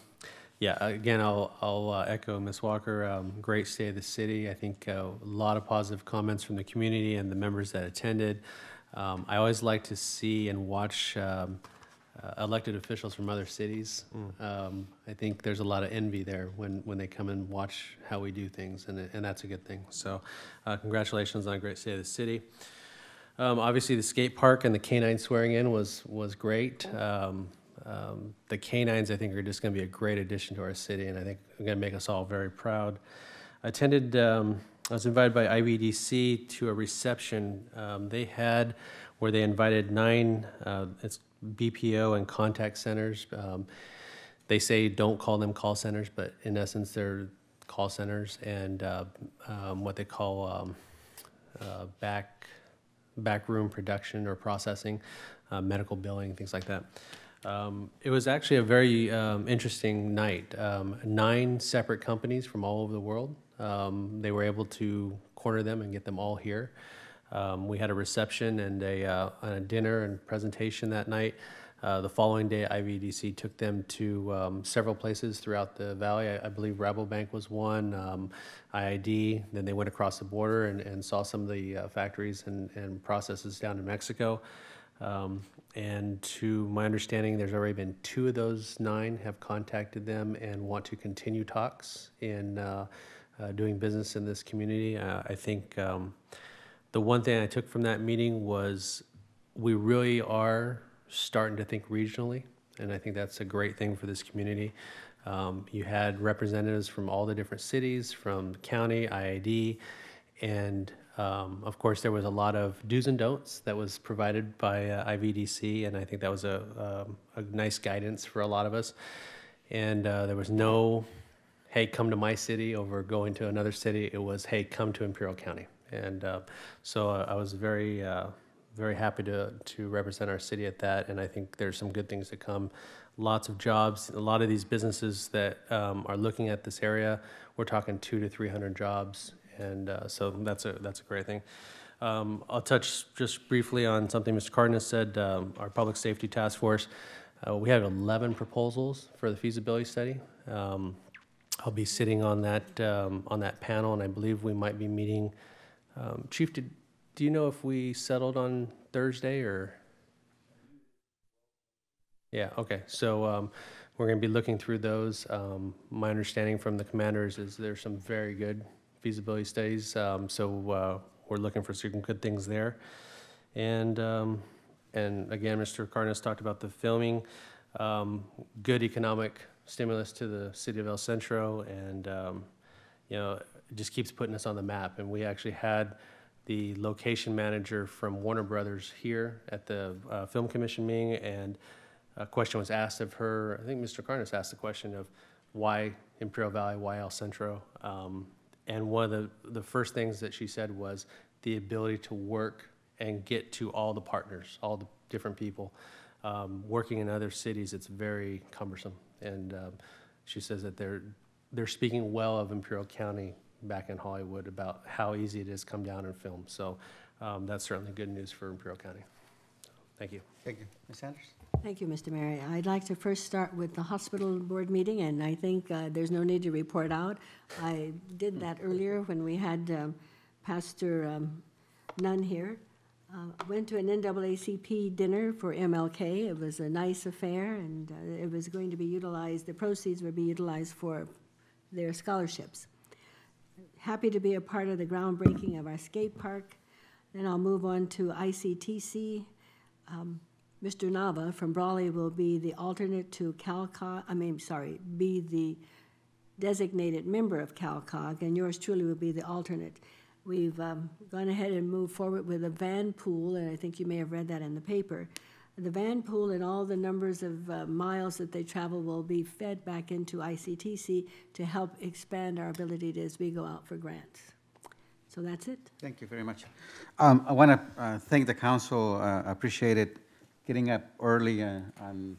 Yeah, again, I'll echo Ms. Walker. Great State of the City. I think a lot of positive comments from the community and the members that attended. I always like to see and watch elected officials from other cities. I think there's a lot of envy there when they come and watch how we do things, and that's a good thing. So congratulations on a great State of the City. Obviously, the skate park and the canine swearing in was great. The canines, I think, are just going to be a great addition to our city, and I think are going to make us all very proud. I was invited by IVDC to a reception they had where they invited 9 it's BPO and contact centers. They say don't call them call centers, but in essence, they're call centers and what they call backroom production or processing, medical billing, things like that. It was actually a very interesting night. 9 separate companies from all over the world. They were able to corner them and get them all here. We had a reception and a dinner and presentation that night. The following day, IVDC took them to several places throughout the valley. I believe Rabobank was one, IID. Then they went across the border and saw some of the factories and processes down in Mexico. And to my understanding, there's already been 2 of those 9 have contacted them and want to continue talks in doing business in this community. I think the one thing I took from that meeting was we really are starting to think regionally, and I think that's a great thing for this community. You had representatives from all the different cities, from the county, IID, and of course, there was a lot of do's and don'ts that was provided by IVDC, and I think that was a nice guidance for a lot of us. And there was no, hey, come to my city over going to another city. It was, hey, come to Imperial County. And so I was very happy to represent our city at that, and I think there's some good things to come. Lots of jobs. A lot of these businesses that are looking at this area, we're talking 200 to 300 jobs. And so that's a great thing. I'll touch just briefly on something Mr. Cardenas said, our Public Safety Task Force. We have 11 proposals for the feasibility study. I'll be sitting on that panel, and I believe we might be meeting. Chief, do you know if we settled on Thursday or? Yeah, okay. So we're going to be looking through those. My understanding from the commanders is there's some very good feasibility studies, so we're looking for certain good things there. And again, Mr. Cardenas talked about the filming, good economic stimulus to the city of El Centro, and it just keeps putting us on the map. And we actually had the location manager from Warner Brothers here at the Film Commission meeting, and a question was asked of her. I think Mr. Cardenas asked the question of why Imperial Valley, why El Centro? And one of the first things that she said was the ability to work and get to all the partners, all the different people. Working in other cities, it's very cumbersome. And she says that they're speaking well of Imperial County back in Hollywood about how easy it is to come down and film. So that's certainly good news for Imperial County. Thank you. Thank you. Ms. Sanders? Thank you, Mr. Mayor. I'd like to first start with the hospital board meeting, and I think there's no need to report out. I did that earlier when we had Pastor Nunn here. Went to an NAACP dinner for MLK. It was a nice affair, and it was going to be utilized, the proceeds would be utilized for their scholarships. Happy to be a part of the groundbreaking of our skate park. Then I'll move on to ICTC. Mr. Nava from Brawley will be the alternate to be the designated member of CalCog, and yours truly will be the alternate. We've gone ahead and moved forward with a van pool, and I think you may have read that in the paper. The van pool and all the numbers of miles that they travel will be fed back into ICTC to help expand our ability as we go out for grants. So that's it. Thank you very much. I want to thank the council. Appreciate it getting up early on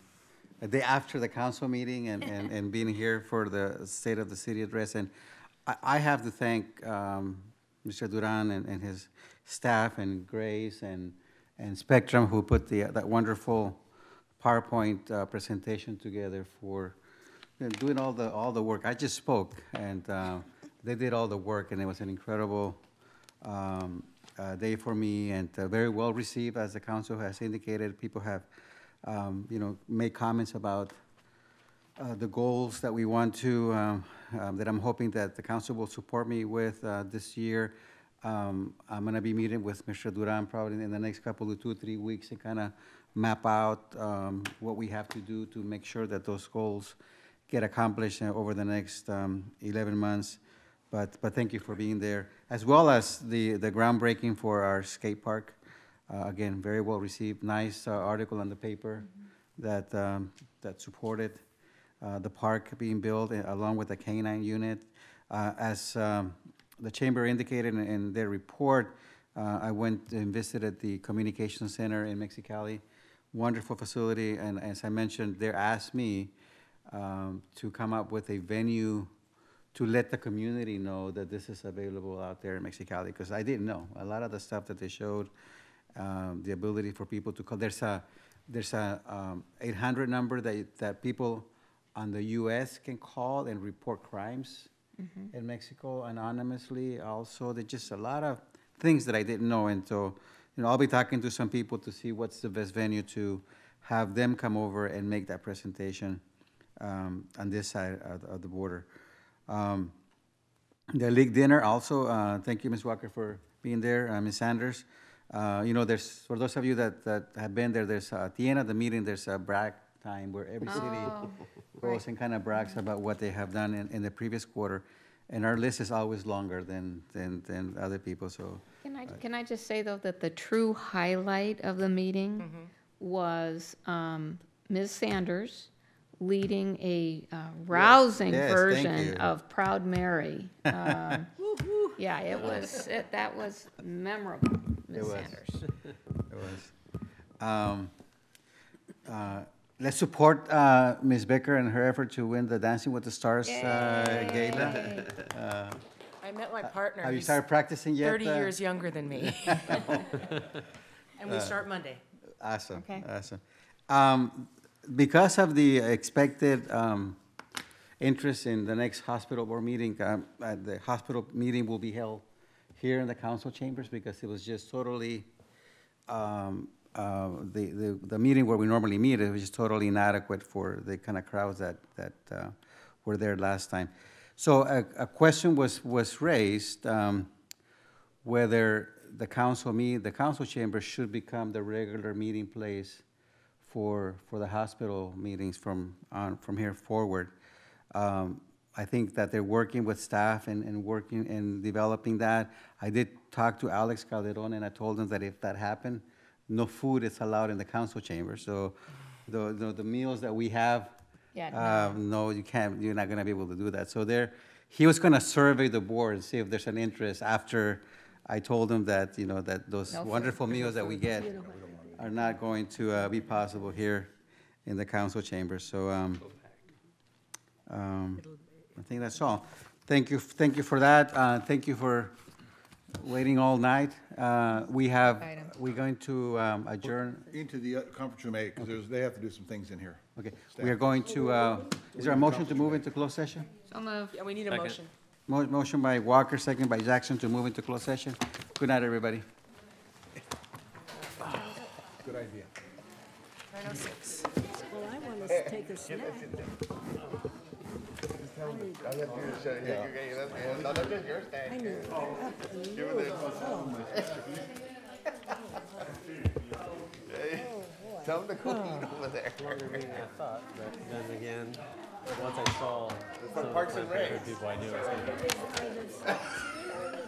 the day after the council meeting and being here for the State of the City address. And I have to thank Mr. Duran and his staff, and Grace and Spectrum, who put that wonderful PowerPoint presentation together for doing all the work. I just spoke, and they did all the work, and it was an incredible day for me, and very well received, as the council has indicated. People have, made comments about the goals that we want to, that I'm hoping that the council will support me with this year. I'm going to be meeting with Mr. Duran probably in the next couple of 2 or 3 weeks and kind of map out what we have to do to make sure that those goals get accomplished over the next 11 months. But thank you for being there, as well as the groundbreaking for our skate park. Again, very well received. Nice article on the paper that supported the park being built along with the K-9 unit. As the chamber indicated in their report, I went and visited the communication center in Mexicali. Wonderful facility, and as I mentioned, they asked me to come up with a venue to let the community know that this is available out there in Mexicali, because I didn't know. A lot of the stuff that they showed, the ability for people to call, there's a 800 number that people on the U.S. can call and report crimes in Mexico anonymously. Also, there's just a lot of things that I didn't know, and so I'll be talking to some people to see what's the best venue to have them come over and make that presentation on this side of the border. The league dinner also, thank you, Ms. Walker, for being there, Ms. Sanders. There's, for those of you that have been there, there's, at the end of the meeting, there's a brag time where every city goes and kind of brags about what they have done in the previous quarter. And our list is always longer than other people, so. Can I just say, though, that the true highlight of the meeting was Ms. Sanders leading a rousing Yes, thank version you. of Proud Mary. Yeah, that was memorable, Ms. was. Sanders. It was. Let's support Ms. Becker and her effort to win the Dancing with the Stars gala. I met my partner. Have you He's started practicing yet? 30 years younger than me. And we start Monday. Awesome, Okay. awesome. Because of the expected interest in the next hospital board meeting, the hospital meeting will be held here in the council chambers, because it was just totally, the meeting where we normally meet, it was just totally inadequate for the kind of crowds that were there last time. So a question was raised, whether the council chamber should become the regular meeting place for the hospital meetings from here forward. I think that they're working with staff and working and developing that. I did talk to Alex Calderon, and I told him that if that happened, no food is allowed in the council chamber. So the meals that we have, no, you can't. You're not going to be able to do that. So he was going to survey the board and see if there's an interest after I told him that, that those wonderful meals that we get are not going to be possible here in the council chamber. So I think that's all. Thank you for that. Thank you for waiting all night. We're going to adjourn. Into the conference room 8, because they have to do some things in here. Okay, we are going to, is there a motion to move into closed session? So moved. Yeah, we need a motion. Motion by Walker, second by Jackson to move into closed session. Good night, everybody. Good idea. 9:06. Well, I want to take a snack. I need up and move. Tell them to clean over there. Longer meeting than I thought, but then again, once I saw some of Parks my and Rec. favorite people, I knew it was going to be.